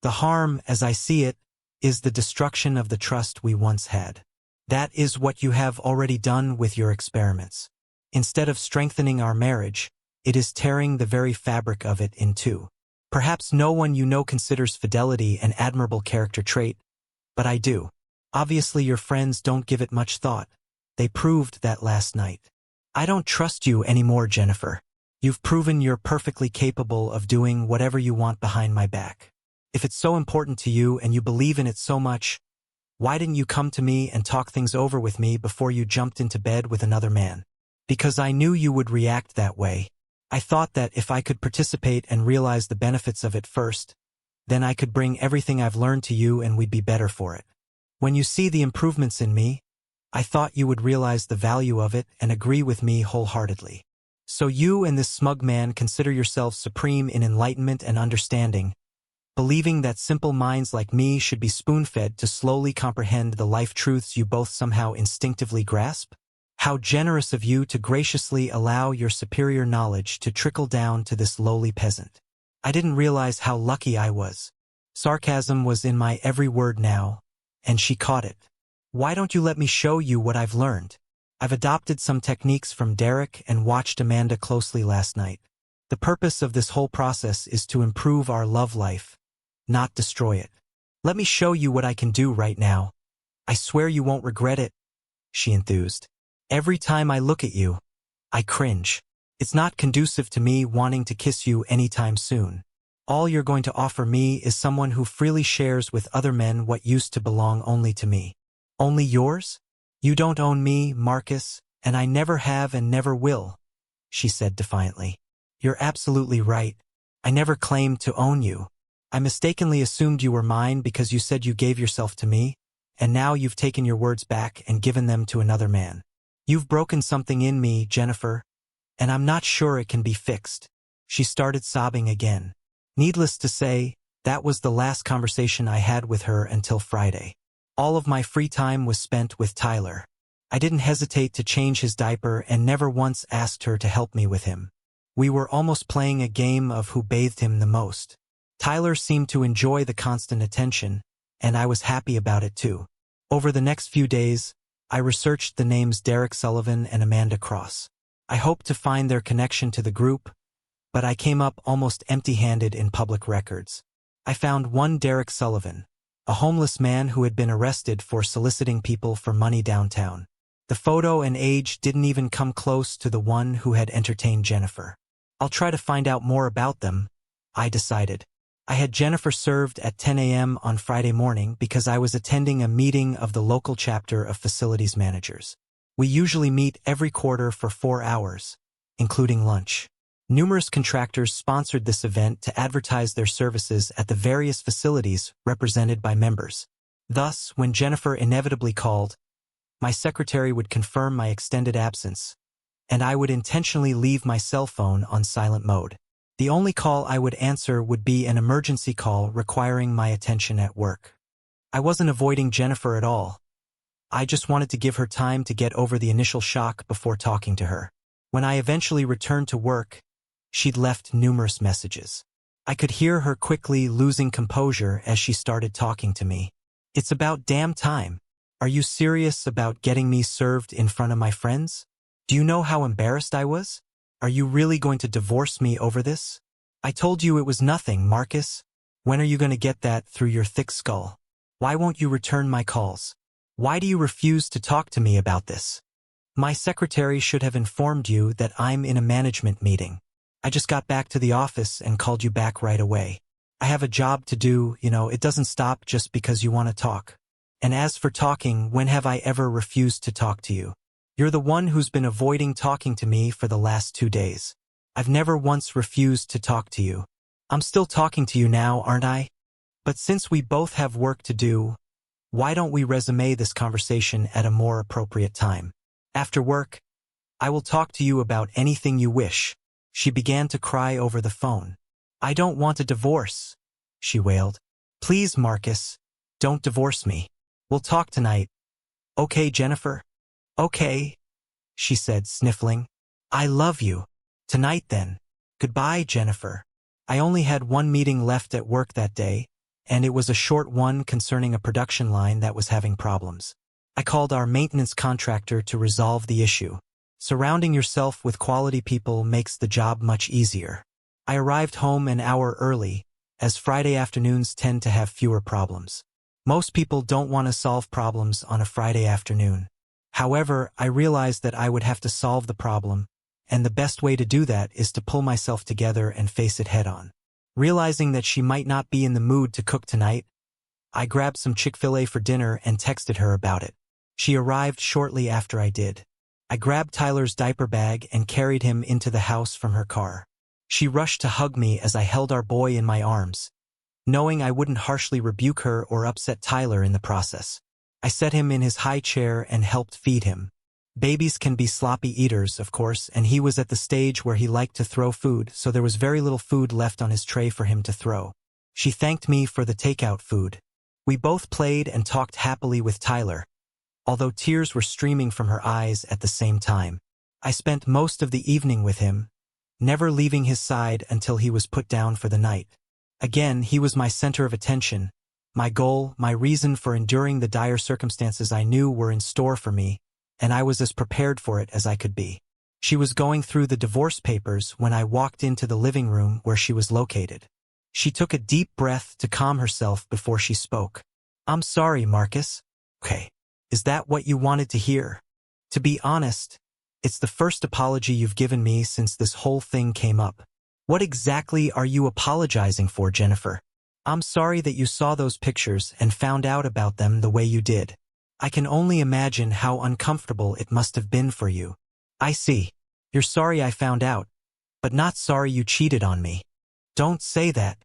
The harm, as I see it, is the destruction of the trust we once had. That is what you have already done with your experiments. Instead of strengthening our marriage, it is tearing the very fabric of it in two. Perhaps no one you know considers fidelity an admirable character trait, but I do. Obviously your friends don't give it much thought. They proved that last night. I don't trust you anymore, Jennifer. You've proven you're perfectly capable of doing whatever you want behind my back. If it's so important to you and you believe in it so much, why didn't you come to me and talk things over with me before you jumped into bed with another man? Because I knew you would react that way. I thought that if I could participate and realize the benefits of it first, then I could bring everything I've learned to you and we'd be better for it. When you see the improvements in me, I thought you would realize the value of it and agree with me wholeheartedly. So you and this smug man consider yourselves supreme in enlightenment and understanding, believing that simple minds like me should be spoon-fed to slowly comprehend the life truths you both somehow instinctively grasp? How generous of you to graciously allow your superior knowledge to trickle down to this lowly peasant. I didn't realize how lucky I was. Sarcasm was in my every word now, and she caught it. Why don't you let me show you what I've learned? I've adopted some techniques from Derek and watched Amanda closely last night. The purpose of this whole process is to improve our love life, not destroy it. Let me show you what I can do right now. I swear you won't regret it, she enthused. Every time I look at you, I cringe. It's not conducive to me wanting to kiss you anytime soon. All you're going to offer me is someone who freely shares with other men what used to belong only to me. Only yours? You don't own me, Marcus, and I never have and never will, she said defiantly. You're absolutely right. I never claimed to own you. I mistakenly assumed you were mine because you said you gave yourself to me, and now you've taken your words back and given them to another man. You've broken something in me, Jennifer, and I'm not sure it can be fixed. She started sobbing again. Needless to say, that was the last conversation I had with her until Friday. All of my free time was spent with Tyler. I didn't hesitate to change his diaper and never once asked her to help me with him. We were almost playing a game of who bathed him the most. Tyler seemed to enjoy the constant attention, and I was happy about it too. Over the next few days, I researched the names Derek Sullivan and Amanda Cross. I hoped to find their connection to the group, but I came up almost empty-handed in public records. I found one Derek Sullivan, a homeless man who had been arrested for soliciting people for money downtown. The photo and age didn't even come close to the one who had entertained Jennifer. I'll try to find out more about them, I decided. I had Jennifer served at 10 a.m. on Friday morning because I was attending a meeting of the local chapter of facilities managers. We usually meet every quarter for 4 hours, including lunch. Numerous contractors sponsored this event to advertise their services at the various facilities represented by members. Thus, when Jennifer inevitably called, my secretary would confirm my extended absence, and I would intentionally leave my cell phone on silent mode. The only call I would answer would be an emergency call requiring my attention at work. I wasn't avoiding Jennifer at all. I just wanted to give her time to get over the initial shock before talking to her. When I eventually returned to work, she'd left numerous messages. I could hear her quickly losing composure as she started talking to me. It's about damn time. Are you serious about getting me served in front of my friends? Do you know how embarrassed I was? Are you really going to divorce me over this? I told you it was nothing, Marcus. When are you going to get that through your thick skull? Why won't you return my calls? Why do you refuse to talk to me about this? My secretary should have informed you that I'm in a management meeting. I just got back to the office and called you back right away. I have a job to do, it doesn't stop just because you want to talk. And as for talking, when have I ever refused to talk to you? You're the one who's been avoiding talking to me for the last 2 days. I've never once refused to talk to you. I'm still talking to you now, aren't I? But since we both have work to do, why don't we resume this conversation at a more appropriate time? After work, I will talk to you about anything you wish. She began to cry over the phone. I don't want a divorce, she wailed. Please, Marcus, don't divorce me. We'll talk tonight. Okay, Jennifer? Okay, she said, sniffling. I love you. Tonight then. Goodbye, Jennifer. I only had one meeting left at work that day, and it was a short one concerning a production line that was having problems. I called our maintenance contractor to resolve the issue. Surrounding yourself with quality people makes the job much easier. I arrived home an hour early, as Friday afternoons tend to have fewer problems. Most people don't want to solve problems on a Friday afternoon. However, I realized that I would have to solve the problem, and the best way to do that is to pull myself together and face it head-on. Realizing that she might not be in the mood to cook tonight, I grabbed some Chick-fil-A for dinner and texted her about it. She arrived shortly after I did. I grabbed Tyler's diaper bag and carried him into the house from her car. She rushed to hug me as I held our boy in my arms, knowing I wouldn't harshly rebuke her or upset Tyler in the process. I set him in his high chair and helped feed him. Babies can be sloppy eaters, of course, and he was at the stage where he liked to throw food, so there was very little food left on his tray for him to throw. She thanked me for the takeout food. We both played and talked happily with Tyler, although tears were streaming from her eyes at the same time. I spent most of the evening with him, never leaving his side until he was put down for the night. Again, he was my center of attention, my goal, my reason for enduring the dire circumstances I knew were in store for me, and I was as prepared for it as I could be. She was going through the divorce papers when I walked into the living room where she was located. She took a deep breath to calm herself before she spoke. "I'm sorry, Marcus." "Okay. Is that what you wanted to hear?" "To be honest, it's the first apology you've given me since this whole thing came up." "What exactly are you apologizing for, Jennifer?" "I'm sorry that you saw those pictures and found out about them the way you did. I can only imagine how uncomfortable it must have been for you." "I see. You're sorry I found out, but not sorry you cheated on me." "Don't say that.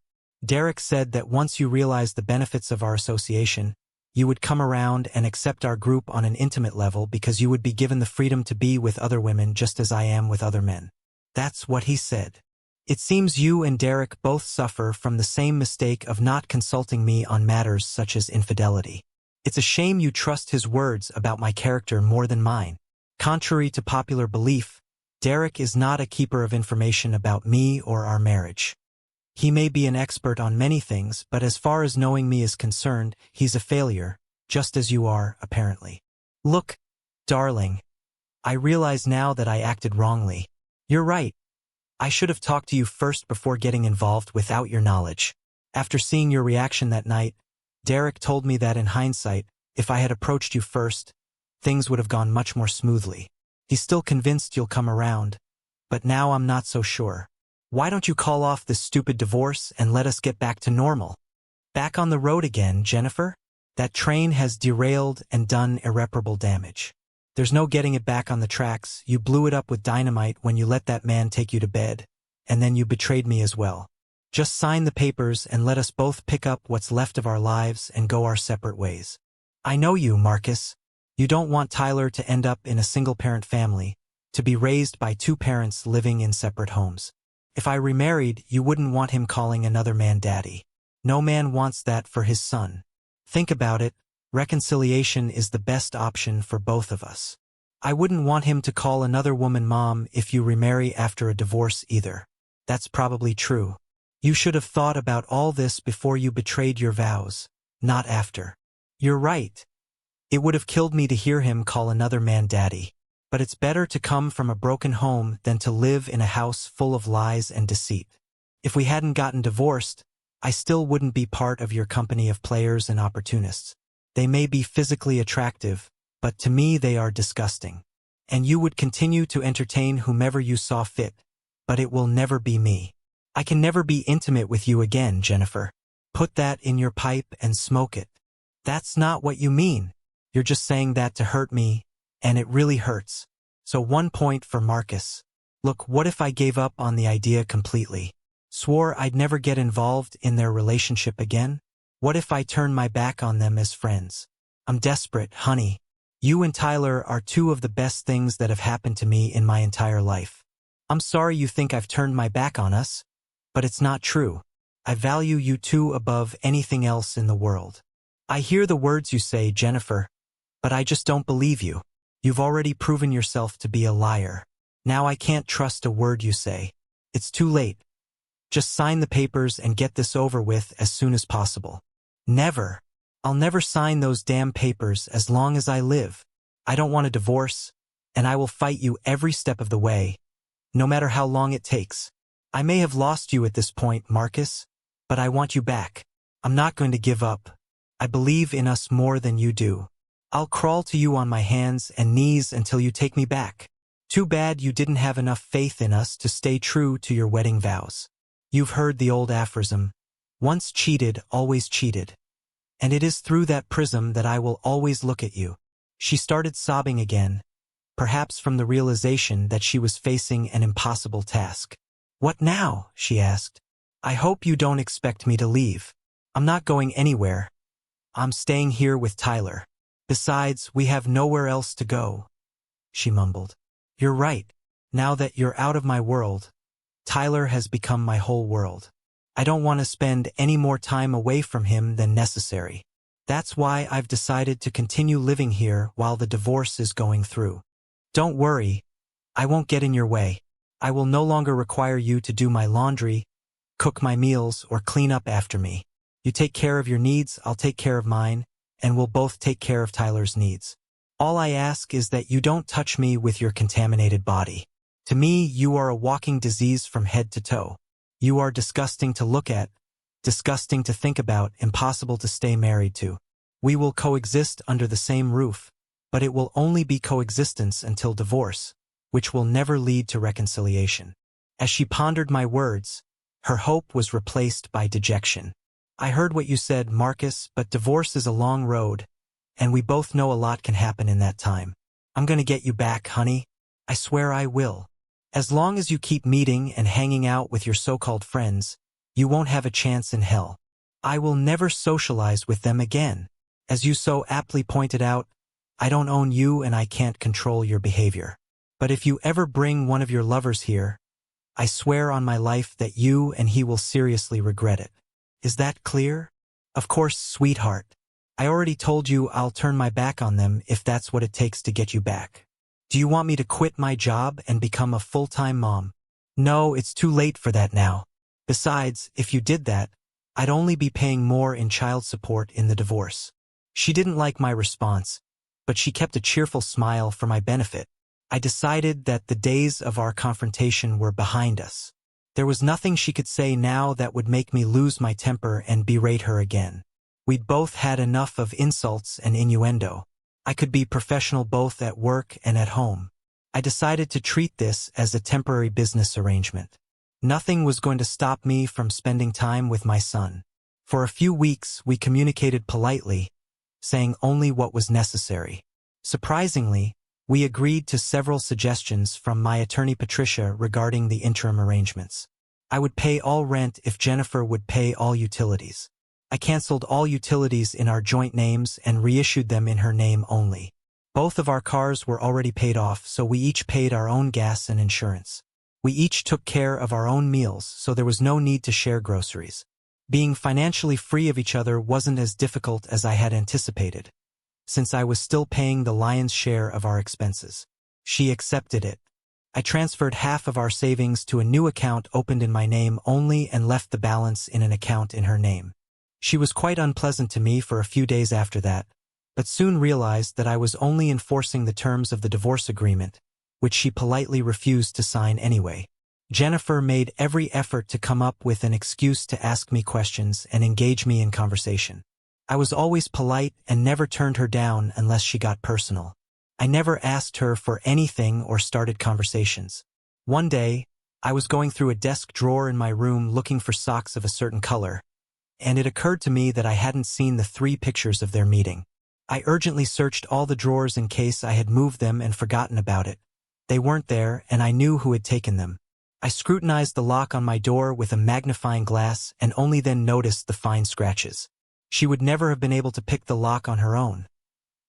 Derek said that once you realized the benefits of our association, you would come around and accept our group on an intimate level because you would be given the freedom to be with other women just as I am with other men." "That's what he said." "It seems you and Derek both suffer from the same mistake of not consulting me on matters such as infidelity. It's a shame you trust his words about my character more than mine. Contrary to popular belief, Derek is not a keeper of information about me or our marriage. He may be an expert on many things, but as far as knowing me is concerned, he's a failure, just as you are, apparently." "Look, darling, I realize now that I acted wrongly. You're right. I should have talked to you first before getting involved without your knowledge. After seeing your reaction that night, Derek told me that in hindsight, if I had approached you first, things would have gone much more smoothly. He's still convinced you'll come around, but now I'm not so sure. Why don't you call off this stupid divorce and let us get back to normal?" "Back on the road again, Jennifer? That train has derailed and done irreparable damage. There's no getting it back on the tracks. You blew it up with dynamite when you let that man take you to bed, and then you betrayed me as well. Just sign the papers and let us both pick up what's left of our lives and go our separate ways." "I know you, Marcus. You don't want Tyler to end up in a single-parent family, to be raised by two parents living in separate homes. If I remarried, you wouldn't want him calling another man daddy. No man wants that for his son. Think about it. Reconciliation is the best option for both of us. I wouldn't want him to call another woman mom if you remarry after a divorce either." "That's probably true. You should have thought about all this before you betrayed your vows, not after." "You're right. It would have killed me to hear him call another man daddy. But it's better to come from a broken home than to live in a house full of lies and deceit. If we hadn't gotten divorced, I still wouldn't be part of your company of players and opportunists. They may be physically attractive, but to me they are disgusting. And you would continue to entertain whomever you saw fit, but it will never be me. I can never be intimate with you again, Jennifer. Put that in your pipe and smoke it." "That's not what you mean. You're just saying that to hurt me, and it really hurts. So 1 point for Marcus. Look, what if I gave up on the idea completely? Swore I'd never get involved in their relationship again? What if I turn my back on them as friends? I'm desperate, honey. You and Tyler are two of the best things that have happened to me in my entire life. I'm sorry you think I've turned my back on us, but it's not true. I value you two above anything else in the world." "I hear the words you say, Jennifer, but I just don't believe you. You've already proven yourself to be a liar. Now I can't trust a word you say. It's too late. Just sign the papers and get this over with as soon as possible." "Never. I'll never sign those damn papers as long as I live. I don't want a divorce, and I will fight you every step of the way, no matter how long it takes. I may have lost you at this point, Marcus, but I want you back. I'm not going to give up. I believe in us more than you do. I'll crawl to you on my hands and knees until you take me back. Too bad you didn't have enough faith in us to stay true to your wedding vows. You've heard the old aphorism, once cheated, always cheated. And it is through that prism that I will always look at you." She started sobbing again, perhaps from the realization that she was facing an impossible task. "What now?" she asked. "I hope you don't expect me to leave. I'm not going anywhere. I'm staying here with Tyler. Besides, we have nowhere else to go," she mumbled. "You're right. Now that you're out of my world, Tyler has become my whole world. I don't want to spend any more time away from him than necessary. That's why I've decided to continue living here while the divorce is going through. Don't worry, I won't get in your way. I will no longer require you to do my laundry, cook my meals, or clean up after me. You take care of your needs, I'll take care of mine, and we'll both take care of Tyler's needs. All I ask is that you don't touch me with your contaminated body. To me, you are a walking disease from head to toe. You are disgusting to look at, disgusting to think about, impossible to stay married to. We will coexist under the same roof, but it will only be coexistence until divorce, which will never lead to reconciliation. As she pondered my words, her hope was replaced by dejection. I heard what you said, Marcus, but divorce is a long road, and we both know a lot can happen in that time. I'm gonna get you back, honey. I swear I will. As long as you keep meeting and hanging out with your so-called friends, you won't have a chance in hell. I will never socialize with them again. As you so aptly pointed out, I don't own you and I can't control your behavior. But if you ever bring one of your lovers here, I swear on my life that you and he will seriously regret it. Is that clear? Of course, sweetheart. I already told you I'll turn my back on them if that's what it takes to get you back. Do you want me to quit my job and become a full-time mom? No, it's too late for that now. Besides, if you did that, I'd only be paying more in child support in the divorce. She didn't like my response, but she kept a cheerful smile for my benefit. I decided that the days of our confrontation were behind us. There was nothing she could say now that would make me lose my temper and berate her again. We'd both had enough of insults and innuendo. I could be professional both at work and at home. I decided to treat this as a temporary business arrangement. Nothing was going to stop me from spending time with my son. For a few weeks, we communicated politely, saying only what was necessary. Surprisingly, we agreed to several suggestions from my attorney Patricia regarding the interim arrangements. I would pay all rent if Jennifer would pay all utilities. I canceled all utilities in our joint names and reissued them in her name only. Both of our cars were already paid off, so we each paid our own gas and insurance. We each took care of our own meals, so there was no need to share groceries. Being financially free of each other wasn't as difficult as I had anticipated, since I was still paying the lion's share of our expenses. She accepted it. I transferred half of our savings to a new account opened in my name only and left the balance in an account in her name. She was quite unpleasant to me for a few days after that, but soon realized that I was only enforcing the terms of the divorce agreement, which she politely refused to sign anyway. Jennifer made every effort to come up with an excuse to ask me questions and engage me in conversation. I was always polite and never turned her down unless she got personal. I never asked her for anything or started conversations. One day, I was going through a desk drawer in my room looking for socks of a certain color, and it occurred to me that I hadn't seen the 3 pictures of their meeting. I urgently searched all the drawers in case I had moved them and forgotten about it. They weren't there, and I knew who had taken them. I scrutinized the lock on my door with a magnifying glass and only then noticed the fine scratches. She would never have been able to pick the lock on her own.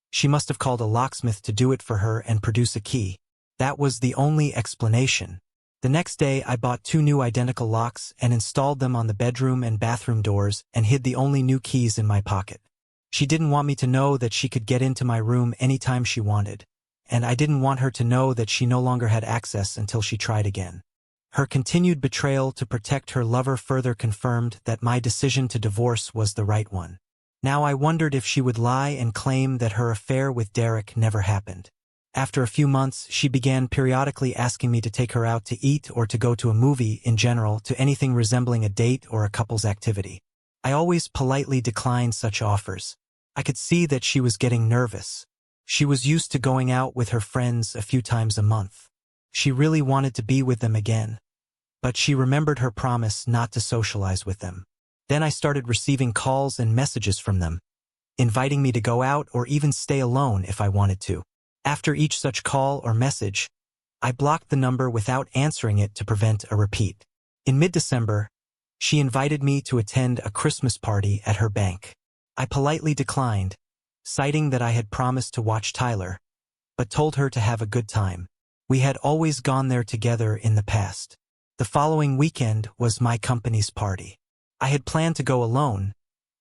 She must have called a locksmith to do it for her and produce a key. That was the only explanation. The next day, I bought 2 new identical locks and installed them on the bedroom and bathroom doors and hid the only new keys in my pocket. She didn't want me to know that she could get into my room anytime she wanted, and I didn't want her to know that she no longer had access until she tried again. Her continued betrayal to protect her lover further confirmed that my decision to divorce was the right one. Now I wondered if she would lie and claim that her affair with Derek never happened. After a few months, she began periodically asking me to take her out to eat or to go to a movie, in general, to anything resembling a date or a couple's activity. I always politely declined such offers. I could see that she was getting nervous. She was used to going out with her friends a few times a month. She really wanted to be with them again, but she remembered her promise not to socialize with them. Then I started receiving calls and messages from them, inviting me to go out or even stay alone if I wanted to. After each such call or message, I blocked the number without answering it to prevent a repeat. In mid-December, she invited me to attend a Christmas party at her bank. I politely declined, citing that I had promised to watch Tyler, but told her to have a good time. We had always gone there together in the past. The following weekend was my company's party. I had planned to go alone,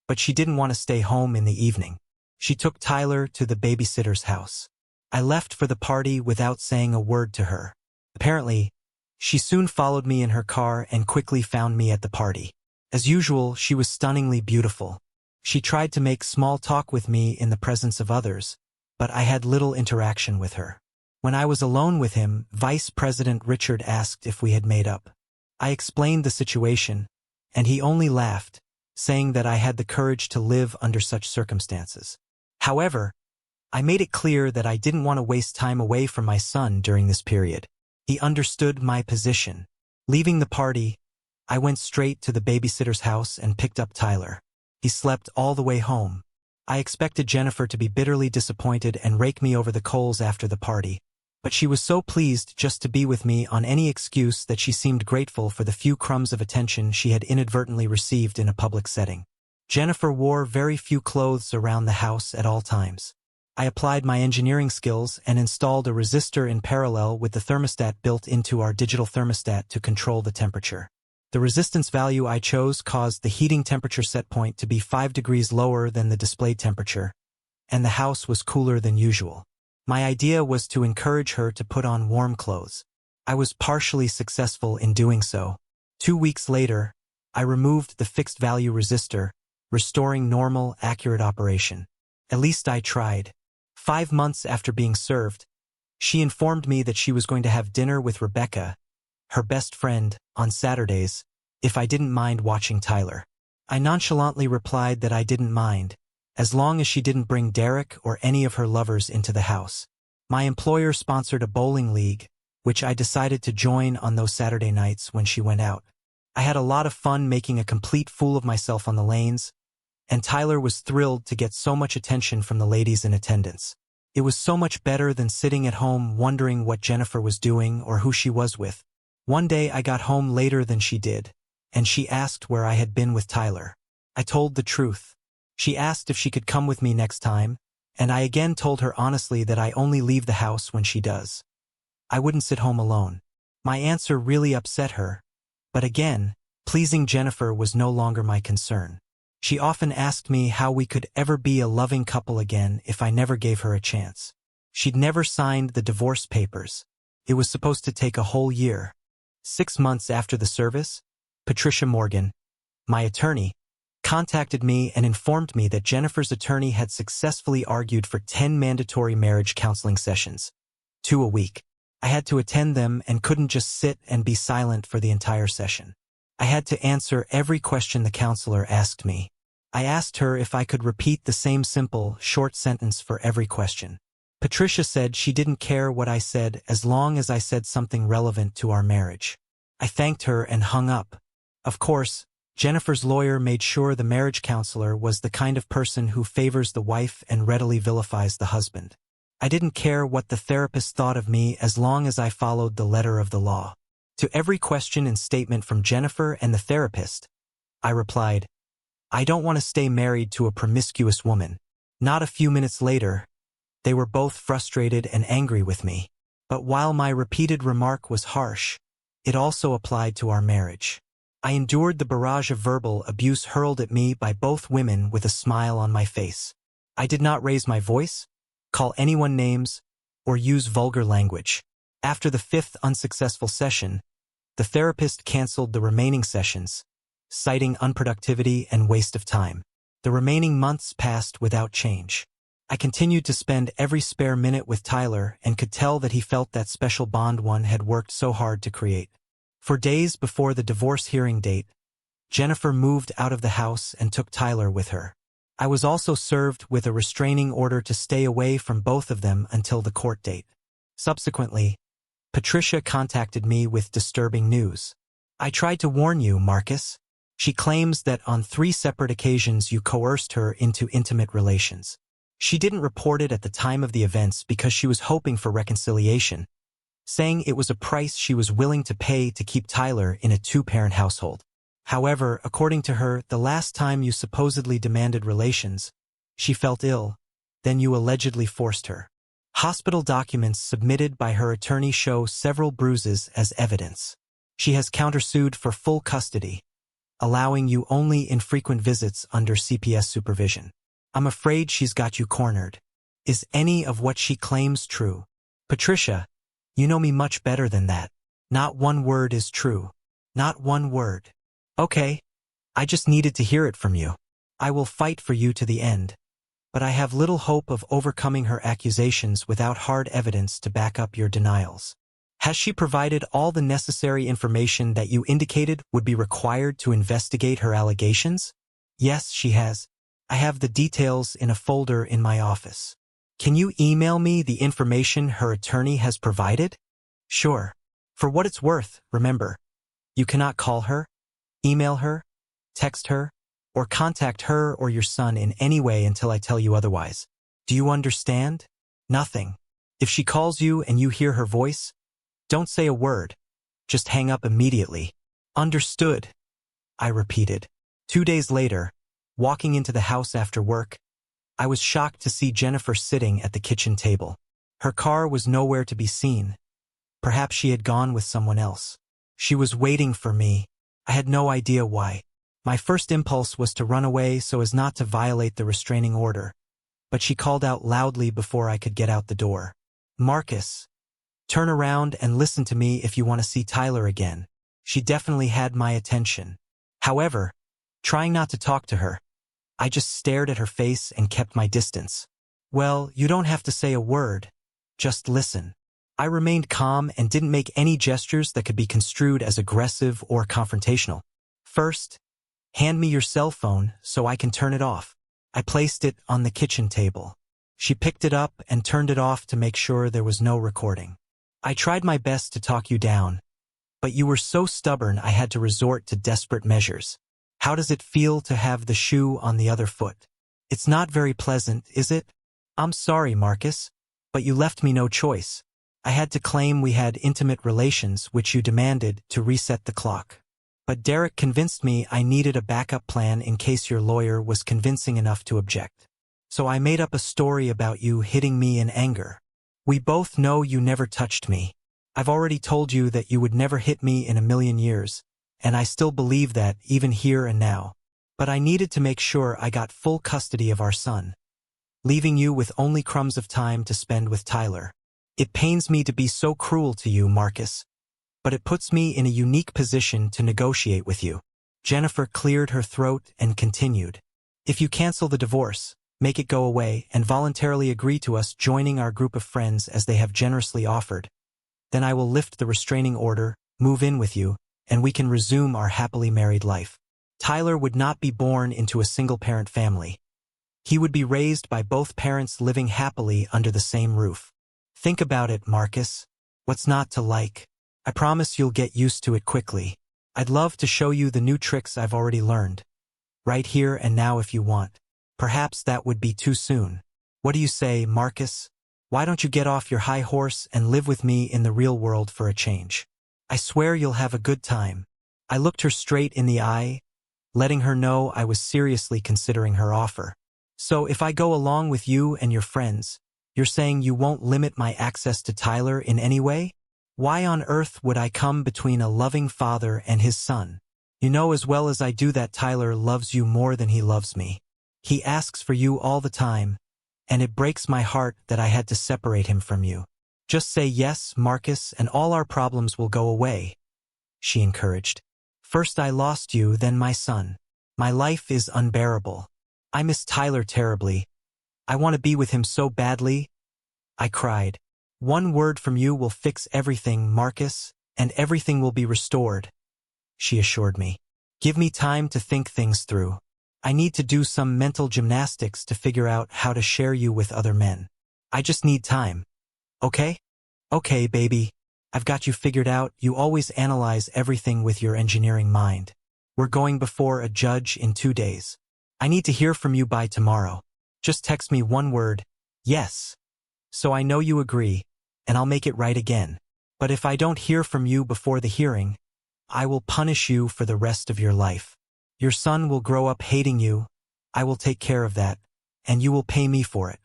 but she didn't want to stay home in the evening. She took Tyler to the babysitter's house. I left for the party without saying a word to her. Apparently, she soon followed me in her car and quickly found me at the party. As usual, she was stunningly beautiful. She tried to make small talk with me in the presence of others, but I had little interaction with her. When I was alone with him, Vice President Richard asked if we had made up. I explained the situation, and he only laughed, saying that I had the courage to live under such circumstances. However, I made it clear that I didn't want to waste time away from my son during this period. He understood my position. Leaving the party, I went straight to the babysitter's house and picked up Tyler. He slept all the way home. I expected Jennifer to be bitterly disappointed and rake me over the coals after the party, but she was so pleased just to be with me on any excuse that she seemed grateful for the few crumbs of attention she had inadvertently received in a public setting. Jennifer wore very few clothes around the house at all times. I applied my engineering skills and installed a resistor in parallel with the thermostat built into our digital thermostat to control the temperature. The resistance value I chose caused the heating temperature set point to be 5 degrees lower than the displayed temperature, and the house was cooler than usual. My idea was to encourage her to put on warm clothes. I was partially successful in doing so. 2 weeks later, I removed the fixed value resistor, restoring normal, accurate operation. At least I tried. 5 months after being served, she informed me that she was going to have dinner with Rebecca, her best friend, on Saturdays, if I didn't mind watching Tyler. I nonchalantly replied that I didn't mind, as long as she didn't bring Derek or any of her lovers into the house. My employer sponsored a bowling league, which I decided to join on those Saturday nights when she went out. I had a lot of fun making a complete fool of myself on the lanes, and Tyler was thrilled to get so much attention from the ladies in attendance. It was so much better than sitting at home wondering what Jennifer was doing or who she was with. One day I got home later than she did, and she asked where I had been with Tyler. I told the truth. She asked if she could come with me next time, and I again told her honestly that I only leave the house when she does. I wouldn't sit home alone. My answer really upset her, but again, pleasing Jennifer was no longer my concern. She often asked me how we could ever be a loving couple again if I never gave her a chance. She'd never signed the divorce papers. It was supposed to take a whole year. 6 months after the service, Patricia Morgan, my attorney, contacted me and informed me that Jennifer's attorney had successfully argued for 10 mandatory marriage counseling sessions, 2 a week. I had to attend them and couldn't just sit and be silent for the entire session. I had to answer every question the counselor asked me. I asked her if I could repeat the same simple, short sentence for every question. Patricia said she didn't care what I said as long as I said something relevant to our marriage. I thanked her and hung up. Of course, Jennifer's lawyer made sure the marriage counselor was the kind of person who favors the wife and readily vilifies the husband. I didn't care what the therapist thought of me as long as I followed the letter of the law. To every question and statement from Jennifer and the therapist, I replied, "I don't want to stay married to a promiscuous woman." Not a few minutes later, they were both frustrated and angry with me. But while my repeated remark was harsh, it also applied to our marriage. I endured the barrage of verbal abuse hurled at me by both women with a smile on my face. I did not raise my voice, call anyone names, or use vulgar language. After the 5th unsuccessful session, the therapist canceled the remaining sessions, citing unproductivity and waste of time. The remaining months passed without change. I continued to spend every spare minute with Tyler and could tell that he felt that special bond one had worked so hard to create. For days before the divorce hearing date, Jennifer moved out of the house and took Tyler with her. I was also served with a restraining order to stay away from both of them until the court date. Subsequently, Patricia contacted me with disturbing news. "I tried to warn you, Marcus." She claims that on 3 separate occasions you coerced her into intimate relations. She didn't report it at the time of the events because she was hoping for reconciliation, saying it was a price she was willing to pay to keep Tyler in a 2-parent household. However, according to her, the last time you supposedly demanded relations, she felt ill, then you allegedly forced her. Hospital documents submitted by her attorney show several bruises as evidence. She has countersued for full custody, allowing you only infrequent visits under CPS supervision. I'm afraid she's got you cornered. Is any of what she claims true? Patricia, you know me much better than that. Not one word is true. Not one word. Okay, I just needed to hear it from you. I will fight for you to the end. But I have little hope of overcoming her accusations without hard evidence to back up your denials. Has she provided all the necessary information that you indicated would be required to investigate her allegations? Yes, she has. I have the details in a folder in my office. Can you email me the information her attorney has provided? Sure. For what it's worth, remember, you cannot call her, email her, text her, or contact her or your son in any way until I tell you otherwise. Do you understand? Nothing. If she calls you and you hear her voice, don't say a word. Just hang up immediately. Understood, I repeated. 2 days later, walking into the house after work, I was shocked to see Jennifer sitting at the kitchen table. Her car was nowhere to be seen. Perhaps she had gone with someone else. She was waiting for me. I had no idea why. My first impulse was to run away so as not to violate the restraining order, but she called out loudly before I could get out the door. Marcus, turn around and listen to me if you want to see Tyler again. She definitely had my attention. However, trying not to talk to her, I just stared at her face and kept my distance. Well, you don't have to say a word. Just listen. I remained calm and didn't make any gestures that could be construed as aggressive or confrontational. First, hand me your cell phone so I can turn it off. I placed it on the kitchen table. She picked it up and turned it off to make sure there was no recording. I tried my best to talk you down, but you were so stubborn I had to resort to desperate measures. How does it feel to have the shoe on the other foot? It's not very pleasant, is it? I'm sorry, Marcus, but you left me no choice. I had to claim we had intimate relations, which you demanded to reset the clock. But Derek convinced me I needed a backup plan in case your lawyer was convincing enough to object. So I made up a story about you hitting me in anger. We both know you never touched me. I've already told you that you would never hit me in a million years, and I still believe that even here and now. But I needed to make sure I got full custody of our son, leaving you with only crumbs of time to spend with Tyler. It pains me to be so cruel to you, Marcus, but it puts me in a unique position to negotiate with you. Jennifer cleared her throat and continued. If you cancel the divorce, make it go away, and voluntarily agree to us joining our group of friends as they have generously offered, then I will lift the restraining order, move in with you, and we can resume our happily married life. Tyler would not be born into a single-parent family. He would be raised by both parents living happily under the same roof. Think about it, Marcus. What's not to like? I promise you'll get used to it quickly. I'd love to show you the new tricks I've already learned. Right here and now if you want. Perhaps that would be too soon. What do you say, Marcus? Why don't you get off your high horse and live with me in the real world for a change? I swear you'll have a good time. I looked her straight in the eye, letting her know I was seriously considering her offer. So if I go along with you and your friends, you're saying you won't limit my access to Tyler in any way? Why on earth would I come between a loving father and his son? You know as well as I do that Tyler loves you more than he loves me. He asks for you all the time, and it breaks my heart that I had to separate him from you. Just say yes, Marcus, and all our problems will go away, she encouraged. First I lost you, then my son. My life is unbearable. I miss Tyler terribly. I want to be with him so badly. I cried. One word from you will fix everything, Marcus, and everything will be restored, she assured me. Give me time to think things through. I need to do some mental gymnastics to figure out how to share you with other men. I just need time. Okay? Okay, baby. I've got you figured out. You always analyze everything with your engineering mind. We're going before a judge in 2 days. I need to hear from you by tomorrow. Just text me one word, yes. So I know you agree, and I'll make it right again. But if I don't hear from you before the hearing, I will punish you for the rest of your life. Your son will grow up hating you. I will take care of that, and you will pay me for it.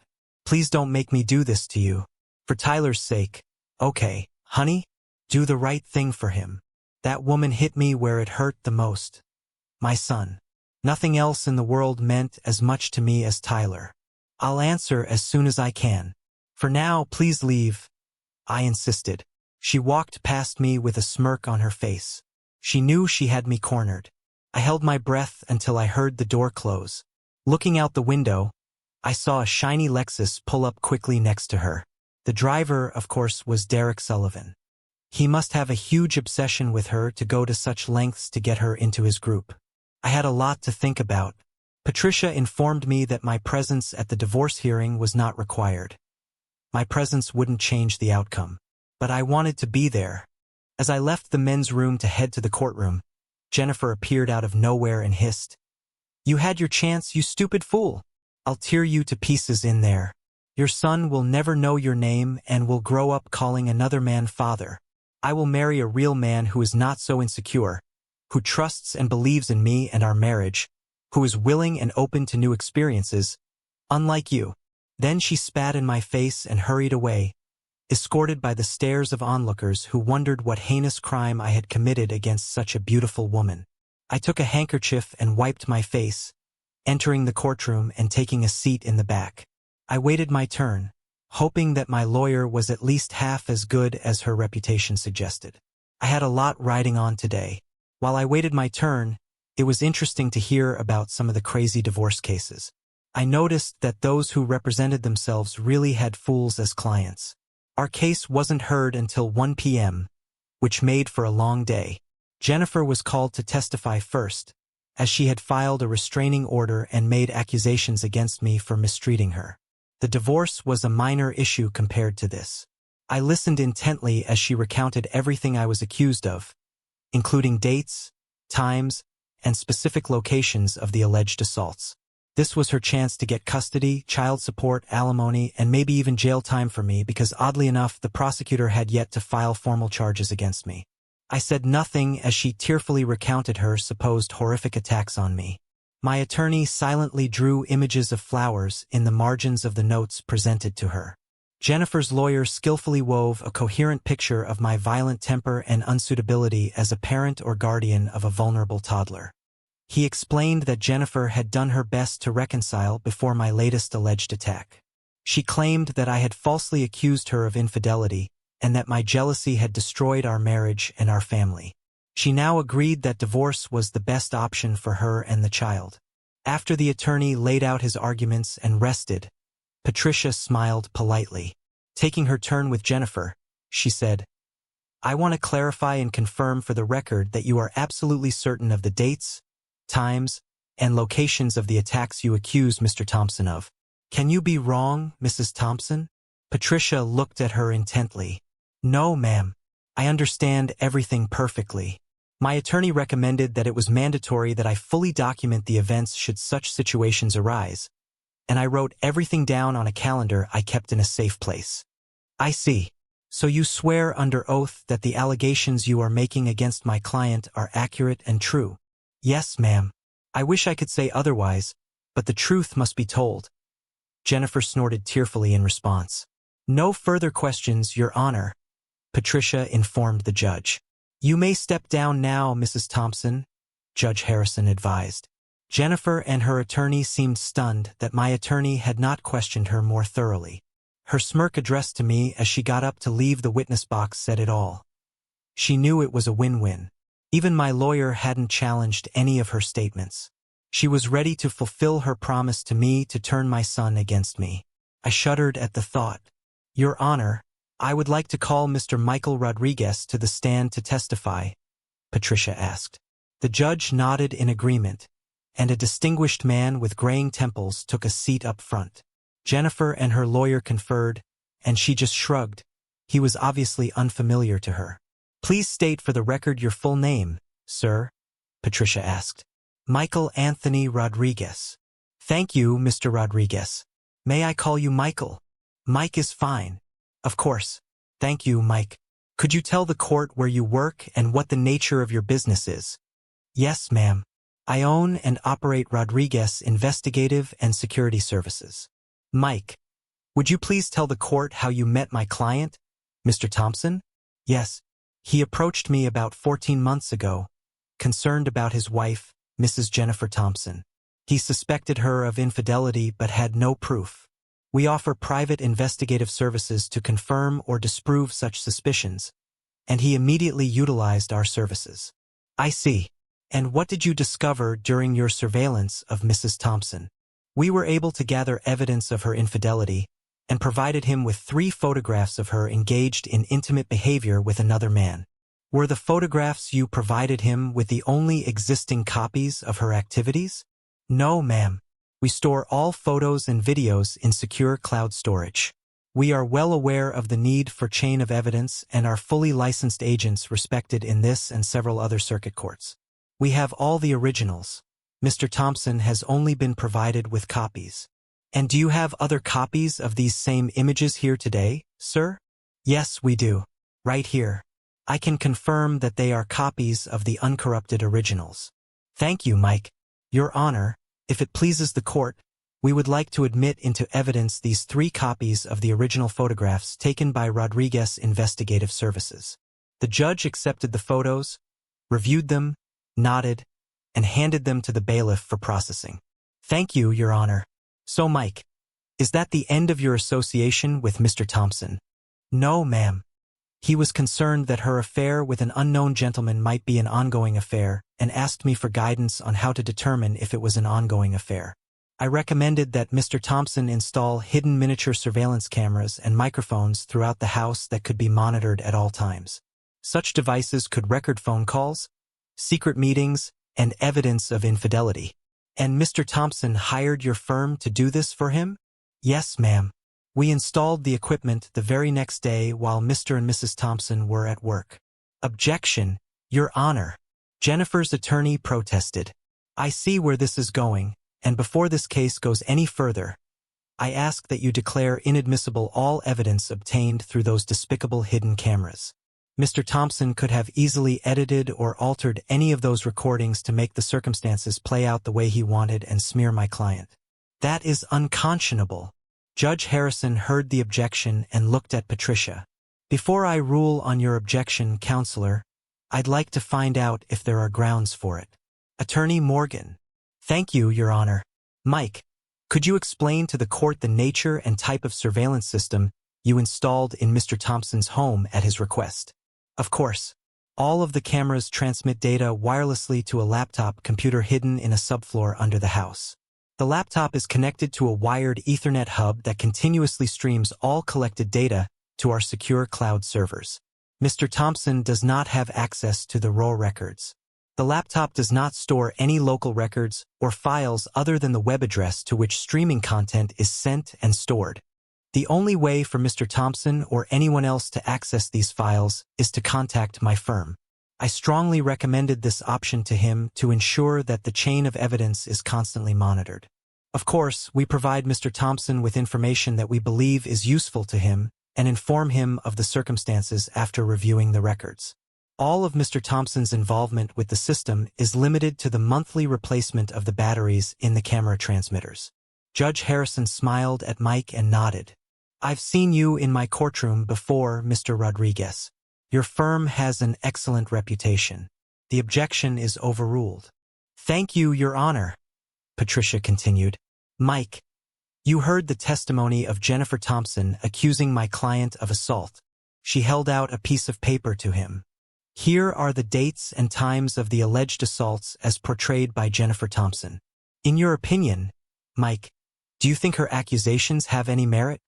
Please don't make me do this to you. For Tyler's sake. Okay, honey, do the right thing for him. That woman hit me where it hurt the most. My son. Nothing else in the world meant as much to me as Tyler. I'll answer as soon as I can. For now, please leave. I insisted. She walked past me with a smirk on her face. She knew she had me cornered. I held my breath until I heard the door close. Looking out the window, I saw a shiny Lexus pull up quickly next to her. The driver, of course, was Derek Sullivan. He must have a huge obsession with her to go to such lengths to get her into his group. I had a lot to think about. Patricia informed me that my presence at the divorce hearing was not required. My presence wouldn't change the outcome. But I wanted to be there. As I left the men's room to head to the courtroom, Jennifer appeared out of nowhere and hissed, "You had your chance, you stupid fool. I'll tear you to pieces in there. Your son will never know your name and will grow up calling another man father. I will marry a real man who is not so insecure, who trusts and believes in me and our marriage, who is willing and open to new experiences, unlike you." Then she spat in my face and hurried away, escorted by the stares of onlookers who wondered what heinous crime I had committed against such a beautiful woman. I took a handkerchief and wiped my face, entering the courtroom and taking a seat in the back. I waited my turn, hoping that my lawyer was at least half as good as her reputation suggested. I had a lot riding on today. While I waited my turn, it was interesting to hear about some of the crazy divorce cases. I noticed that those who represented themselves really had fools as clients. Our case wasn't heard until 1 p.m., which made for a long day. Jennifer was called to testify first, as she had filed a restraining order and made accusations against me for mistreating her. The divorce was a minor issue compared to this. I listened intently as she recounted everything I was accused of, including dates, times, and specific locations of the alleged assaults. This was her chance to get custody, child support, alimony, and maybe even jail time for me because, oddly enough, the prosecutor had yet to file formal charges against me. I said nothing as she tearfully recounted her supposed horrific attacks on me. My attorney silently drew images of flowers in the margins of the notes presented to her. Jennifer's lawyer skillfully wove a coherent picture of my violent temper and unsuitability as a parent or guardian of a vulnerable toddler. He explained that Jennifer had done her best to reconcile before my latest alleged attack. She claimed that I had falsely accused her of infidelity and that my jealousy had destroyed our marriage and our family. She now agreed that divorce was the best option for her and the child. After the attorney laid out his arguments and rested, Patricia smiled politely. Taking her turn with Jennifer, she said, "I want to clarify and confirm for the record that you are absolutely certain of the dates, times, and locations of the attacks you accuse Mr. Thompson of. Can you be wrong, Mrs. Thompson?" Patricia looked at her intently. "No, ma'am. I understand everything perfectly. My attorney recommended that it was mandatory that I fully document the events should such situations arise, and I wrote everything down on a calendar I kept in a safe place." "I see. So you swear under oath that the allegations you are making against my client are accurate and true?" "Yes, ma'am. I wish I could say otherwise, but the truth must be told." Jennifer snorted tearfully in response. "No further questions, Your Honor," Patricia informed the judge. "You may step down now, Mrs. Thompson," Judge Harrison advised. Jennifer and her attorney seemed stunned that my attorney had not questioned her more thoroughly. Her smirk addressed to me as she got up to leave the witness box said it all. She knew it was a win-win. Even my lawyer hadn't challenged any of her statements. She was ready to fulfill her promise to me to turn my son against me. I shuddered at the thought. "Your Honor, I would like to call Mr. Michael Rodriguez to the stand to testify," Patricia asked. The judge nodded in agreement, and a distinguished man with graying temples took a seat up front. Jennifer and her lawyer conferred, and she just shrugged. He was obviously unfamiliar to her. "Please state for the record your full name, sir," Patricia asked. "Michael Anthony Rodriguez." "Thank you, Mr. Rodriguez. May I call you Michael?" "Mike is fine." "Of course. Thank you, Mike. Could you tell the court where you work and what the nature of your business is?" "Yes, ma'am. I own and operate Rodriguez Investigative and Security Services." "Mike, would you please tell the court how you met my client, Mr. Thompson?" "Yes. He approached me about 14 months ago, concerned about his wife, Mrs. Jennifer Thompson. He suspected her of infidelity but had no proof. We offer private investigative services to confirm or disprove such suspicions, and he immediately utilized our services. I see. And what did you discover during your surveillance of Mrs. Thompson? We were able to gather evidence of her infidelity and provided him with 3 photographs of her engaged in intimate behavior with another man. Were the photographs you provided him with the only existing copies of her activities? No, ma'am. We store all photos and videos in secure cloud storage. We are well aware of the need for chain of evidence and are fully licensed agents respected in this and several other circuit courts. We have all the originals. Mr. Thompson has only been provided with copies. And do you have other copies of these same images here today, sir? Yes, we do. Right here. I can confirm that they are copies of the uncorrupted originals. Thank you, Mike. Your Honor, if it pleases the court, we would like to admit into evidence these 3 copies of the original photographs taken by Rodriguez Investigative Services. The judge accepted the photos, reviewed them, nodded, and handed them to the bailiff for processing. Thank you, Your Honor. So, Mike, is that the end of your association with Mr. Thompson? No, ma'am. He was concerned that her affair with an unknown gentleman might be an ongoing affair and asked me for guidance on how to determine if it was an ongoing affair. I recommended that Mr. Thompson install hidden miniature surveillance cameras and microphones throughout the house that could be monitored at all times. Such devices could record phone calls, secret meetings, and evidence of infidelity. And Mr. Thompson hired your firm to do this for him? Yes, ma'am. We installed the equipment the very next day while Mr. and Mrs. Thompson were at work. Objection, Your Honor. Jennifer's attorney protested. I see where this is going, and before this case goes any further, I ask that you declare inadmissible all evidence obtained through those despicable hidden cameras. Mr. Thompson could have easily edited or altered any of those recordings to make the circumstances play out the way he wanted and smear my client. That is unconscionable. Judge Harrison heard the objection and looked at Patricia. Before I rule on your objection, Counselor, I'd like to find out if there are grounds for it. Attorney Morgan. Thank you, Your Honor. Mike, could you explain to the court the nature and type of surveillance system you installed in Mr. Thompson's home at his request? Of course. All of the cameras transmit data wirelessly to a laptop computer hidden in a subfloor under the house. The laptop is connected to a wired Ethernet hub that continuously streams all collected data to our secure cloud servers. Mr. Thompson does not have access to the raw records. The laptop does not store any local records or files other than the web address to which streaming content is sent and stored. The only way for Mr. Thompson or anyone else to access these files is to contact my firm. I strongly recommended this option to him to ensure that the chain of evidence is constantly monitored. Of course, we provide Mr. Thompson with information that we believe is useful to him and inform him of the circumstances after reviewing the records. All of Mr. Thompson's involvement with the system is limited to the monthly replacement of the batteries in the camera transmitters. Judge Harrison smiled at Mike and nodded. I've seen you in my courtroom before, Mr. Rodriguez. Your firm has an excellent reputation. The objection is overruled. Thank you, Your Honor, Patricia continued. Mike, you heard the testimony of Jennifer Thompson accusing my client of assault. She held out a piece of paper to him. Here are the dates and times of the alleged assaults as portrayed by Jennifer Thompson. In your opinion, Mike, do you think her accusations have any merit?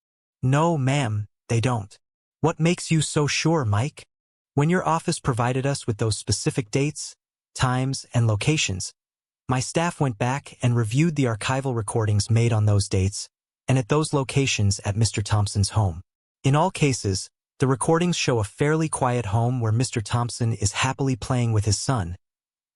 No, ma'am, they don't. What makes you so sure, Mike? When your office provided us with those specific dates, times, and locations, my staff went back and reviewed the archival recordings made on those dates and at those locations at Mr. Thompson's home. In all cases, the recordings show a fairly quiet home where Mr. Thompson is happily playing with his son,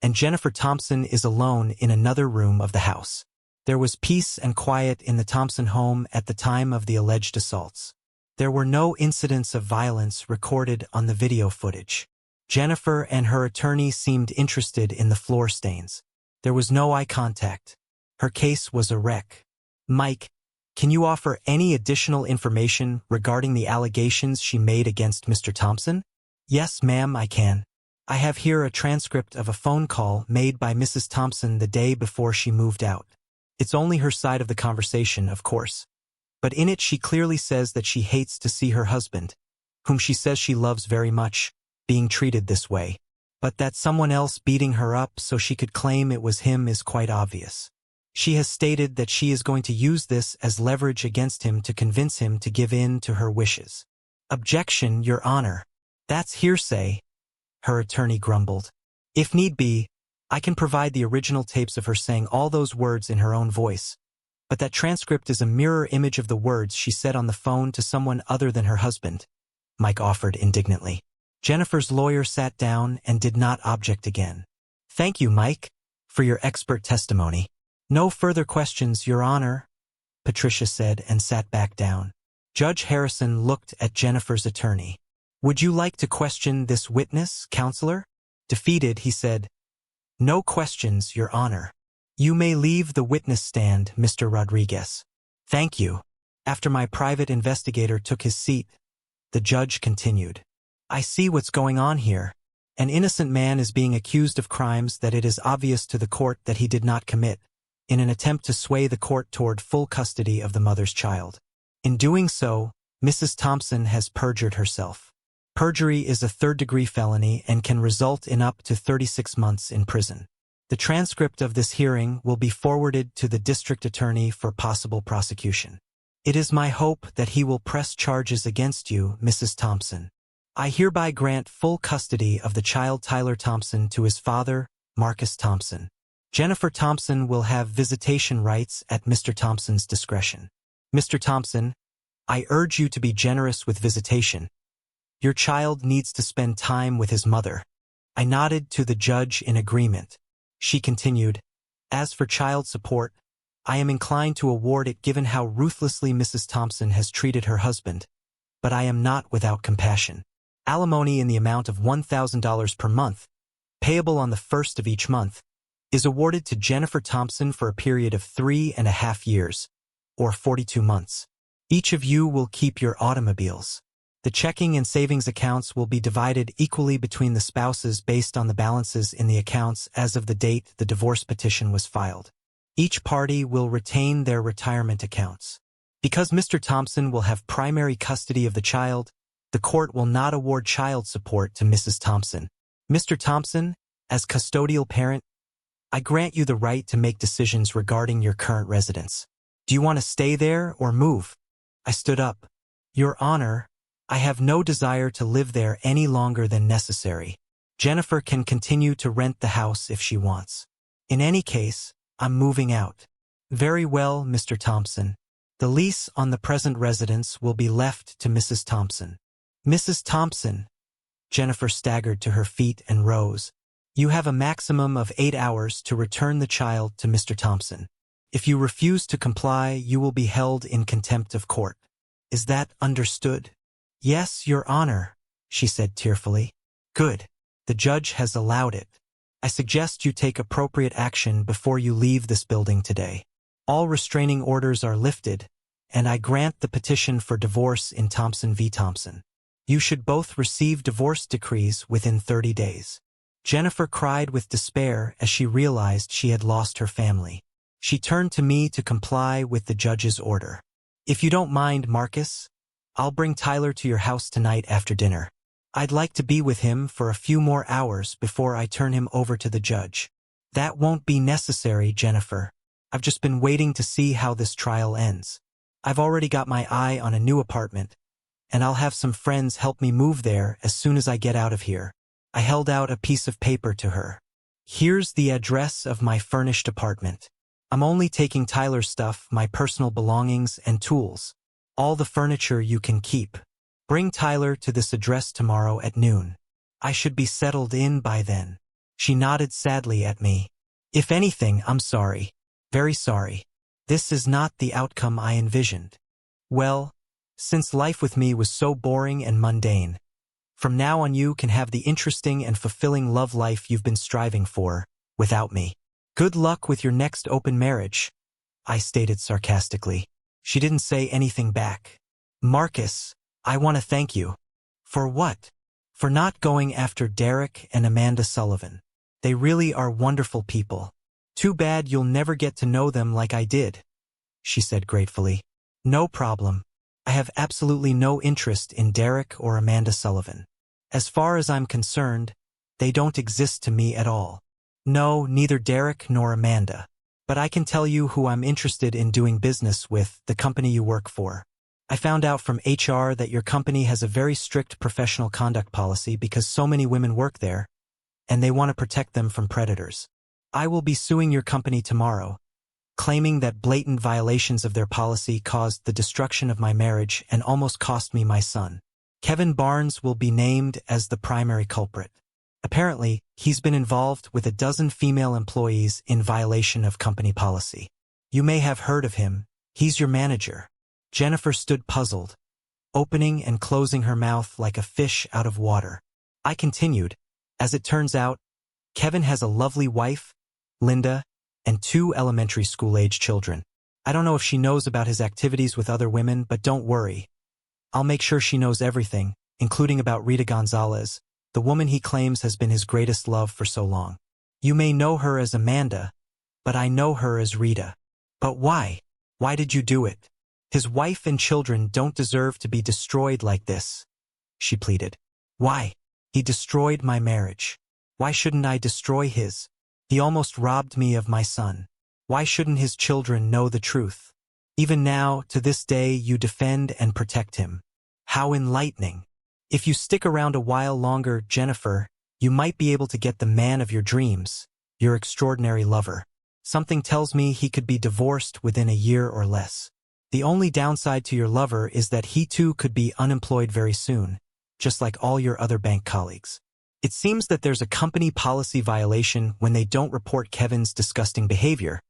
and Jennifer Thompson is alone in another room of the house. There was peace and quiet in the Thompson home at the time of the alleged assaults. There were no incidents of violence recorded on the video footage. Jennifer and her attorney seemed interested in the floor stains. There was no eye contact. Her case was a wreck. Mike, can you offer any additional information regarding the allegations she made against Mr. Thompson? Yes, ma'am, I can. I have here a transcript of a phone call made by Mrs. Thompson the day before she moved out. It's only her side of the conversation, of course. But in it she clearly says that she hates to see her husband, whom she says she loves very much, being treated this way. But that someone else beating her up so she could claim it was him is quite obvious. She has stated that she is going to use this as leverage against him to convince him to give in to her wishes. Objection, Your Honor. That's hearsay, her attorney grumbled. If need be, I can provide the original tapes of her saying all those words in her own voice. But that transcript is a mirror image of the words she said on the phone to someone other than her husband, Mike offered indignantly. Jennifer's lawyer sat down and did not object again. Thank you, Mike, for your expert testimony. No further questions, Your Honor, Patricia said and sat back down. Judge Harrison looked at Jennifer's attorney. Would you like to question this witness, counselor? Defeated, he said. No questions, Your Honor. You may leave the witness stand, Mr. Rodriguez. Thank you. After my private investigator took his seat, the judge continued. I see what's going on here. An innocent man is being accused of crimes that it is obvious to the court that he did not commit, in an attempt to sway the court toward full custody of the mother's child. In doing so, Mrs. Thompson has perjured herself. Perjury is a third-degree felony and can result in up to 36 months in prison. The transcript of this hearing will be forwarded to the district attorney for possible prosecution. It is my hope that he will press charges against you, Mrs. Thompson. I hereby grant full custody of the child Tyler Thompson to his father, Marcus Thompson. Jennifer Thompson will have visitation rights at Mr. Thompson's discretion. Mr. Thompson, I urge you to be generous with visitation. Your child needs to spend time with his mother. I nodded to the judge in agreement. She continued, as for child support, I am inclined to award it given how ruthlessly Mrs. Thompson has treated her husband, but I am not without compassion. Alimony in the amount of $1,000 per month, payable on the first of each month, is awarded to Jennifer Thompson for a period of 3.5 years, or 42 months. Each of you will keep your automobiles. The checking and savings accounts will be divided equally between the spouses based on the balances in the accounts as of the date the divorce petition was filed. Each party will retain their retirement accounts. Because Mr. Thompson will have primary custody of the child, the court will not award child support to Mrs. Thompson. Mr. Thompson, as custodial parent, I grant you the right to make decisions regarding your current residence. Do you want to stay there or move? I stood up. Your Honor, I have no desire to live there any longer than necessary. Jennifer can continue to rent the house if she wants. In any case, I'm moving out. Very well, Mr. Thompson. The lease on the present residence will be left to Mrs. Thompson. Mrs. Thompson. Jennifer staggered to her feet and rose. You have a maximum of 8 hours to return the child to Mr. Thompson. If you refuse to comply, you will be held in contempt of court. Is that understood? Yes, Your Honor, she said tearfully. Good. The judge has allowed it. I suggest you take appropriate action before you leave this building today. All restraining orders are lifted, and I grant the petition for divorce in Thompson v. Thompson. You should both receive divorce decrees within 30 days. Jennifer cried with despair as she realized she had lost her family. She turned to me to comply with the judge's order. If you don't mind, Marcus, I'll bring Tyler to your house tonight after dinner. I'd like to be with him for a few more hours before I turn him over to the judge. That won't be necessary, Jennifer. I've just been waiting to see how this trial ends. I've already got my eye on a new apartment, and I'll have some friends help me move there as soon as I get out of here. I held out a piece of paper to her. Here's the address of my furnished apartment. I'm only taking Tyler's stuff, my personal belongings and tools. All the furniture you can keep. Bring Tyler to this address tomorrow at noon. I should be settled in by then. She nodded sadly at me. If anything, I'm sorry. Very sorry. This is not the outcome I envisioned. Well, since life with me was so boring and mundane, from now on you can have the interesting and fulfilling love life you've been striving for, without me. Good luck with your next open marriage, I stated sarcastically. She didn't say anything back. Marcus, I want to thank you. For what? for not going after Derek and Amanda Sullivan. They really are wonderful people. Too bad you'll never get to know them like I did, she said gratefully. No problem. I have absolutely no interest in Derek or Amanda Sullivan. As far as I'm concerned, they don't exist to me at all. No, neither Derek nor Amanda. But I can tell you who I'm interested in doing business with, the company you work for. I found out from HR that your company has a very strict professional conduct policy because so many women work there, and they want to protect them from predators. I will be suing your company tomorrow, claiming that blatant violations of their policy caused the destruction of my marriage and almost cost me my son. Kevin Barnes will be named as the primary culprit. Apparently, he's been involved with a dozen female employees in violation of company policy. You may have heard of him. He's your manager. Jennifer stood puzzled, opening and closing her mouth like a fish out of water. I continued, as it turns out, Kevin has a lovely wife, Linda, and 2 elementary school-age children. I don't know if she knows about his activities with other women, but don't worry. I'll make sure she knows everything, including about Rita Gonzalez, the woman he claims has been his greatest love for so long. You may know her as Amanda, but I know her as Rita. But why? Why did you do it? His wife and children don't deserve to be destroyed like this, she pleaded. Why? He destroyed my marriage. Why shouldn't I destroy his? He almost robbed me of my son. Why shouldn't his children know the truth? Even now, to this day, you defend and protect him. How enlightening. If you stick around a while longer, Jennifer, you might be able to get the man of your dreams, your extraordinary lover. Something tells me he could be divorced within a year or less. The only downside to your lover is that he too could be unemployed very soon, just like all your other bank colleagues. It seems that there's a company policy violation when they don't report Kevin's disgusting behavior.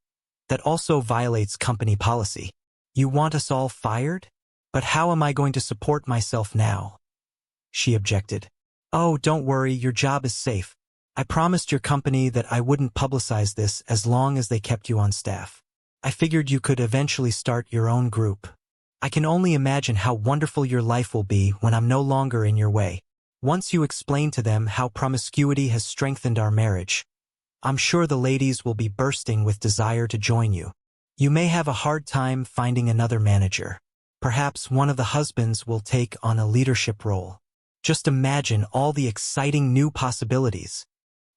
That also violates company policy. You want us all fired? But how am I going to support myself now? She objected. Oh, don't worry, your job is safe. I promised your company that I wouldn't publicize this as long as they kept you on staff. I figured you could eventually start your own group. I can only imagine how wonderful your life will be when I'm no longer in your way. Once you explain to them how promiscuity has strengthened our marriage, I'm sure the ladies will be bursting with desire to join you. You may have a hard time finding another manager. Perhaps one of the husbands will take on a leadership role. Just imagine all the exciting new possibilities,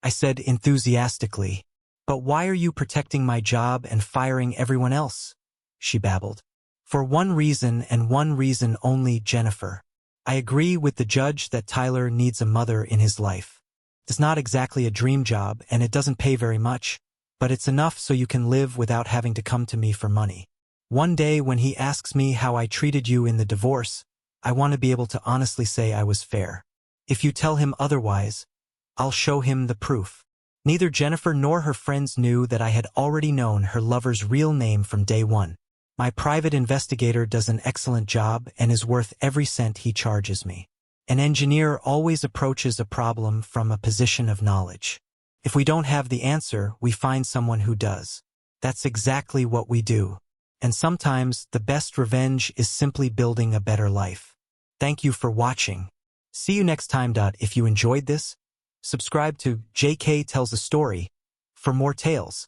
I said enthusiastically. But why are you protecting my job and firing everyone else? She babbled. For one reason and one reason only, Jennifer. I agree with the judge that Tyler needs a mother in his life. It's not exactly a dream job and it doesn't pay very much, but it's enough so you can live without having to come to me for money. One day when he asks me how I treated you in the divorce, I want to be able to honestly say I was fair. If you tell him otherwise, I'll show him the proof. Neither Jennifer nor her friends knew that I had already known her lover's real name from day one. My private investigator does an excellent job and is worth every cent he charges me. An engineer always approaches a problem from a position of knowledge. If we don't have the answer, we find someone who does. That's exactly what we do. And sometimes the best revenge is simply building a better life. Thank you for watching. See you next time. If you enjoyed this, subscribe to JK Tells a Story for more tales.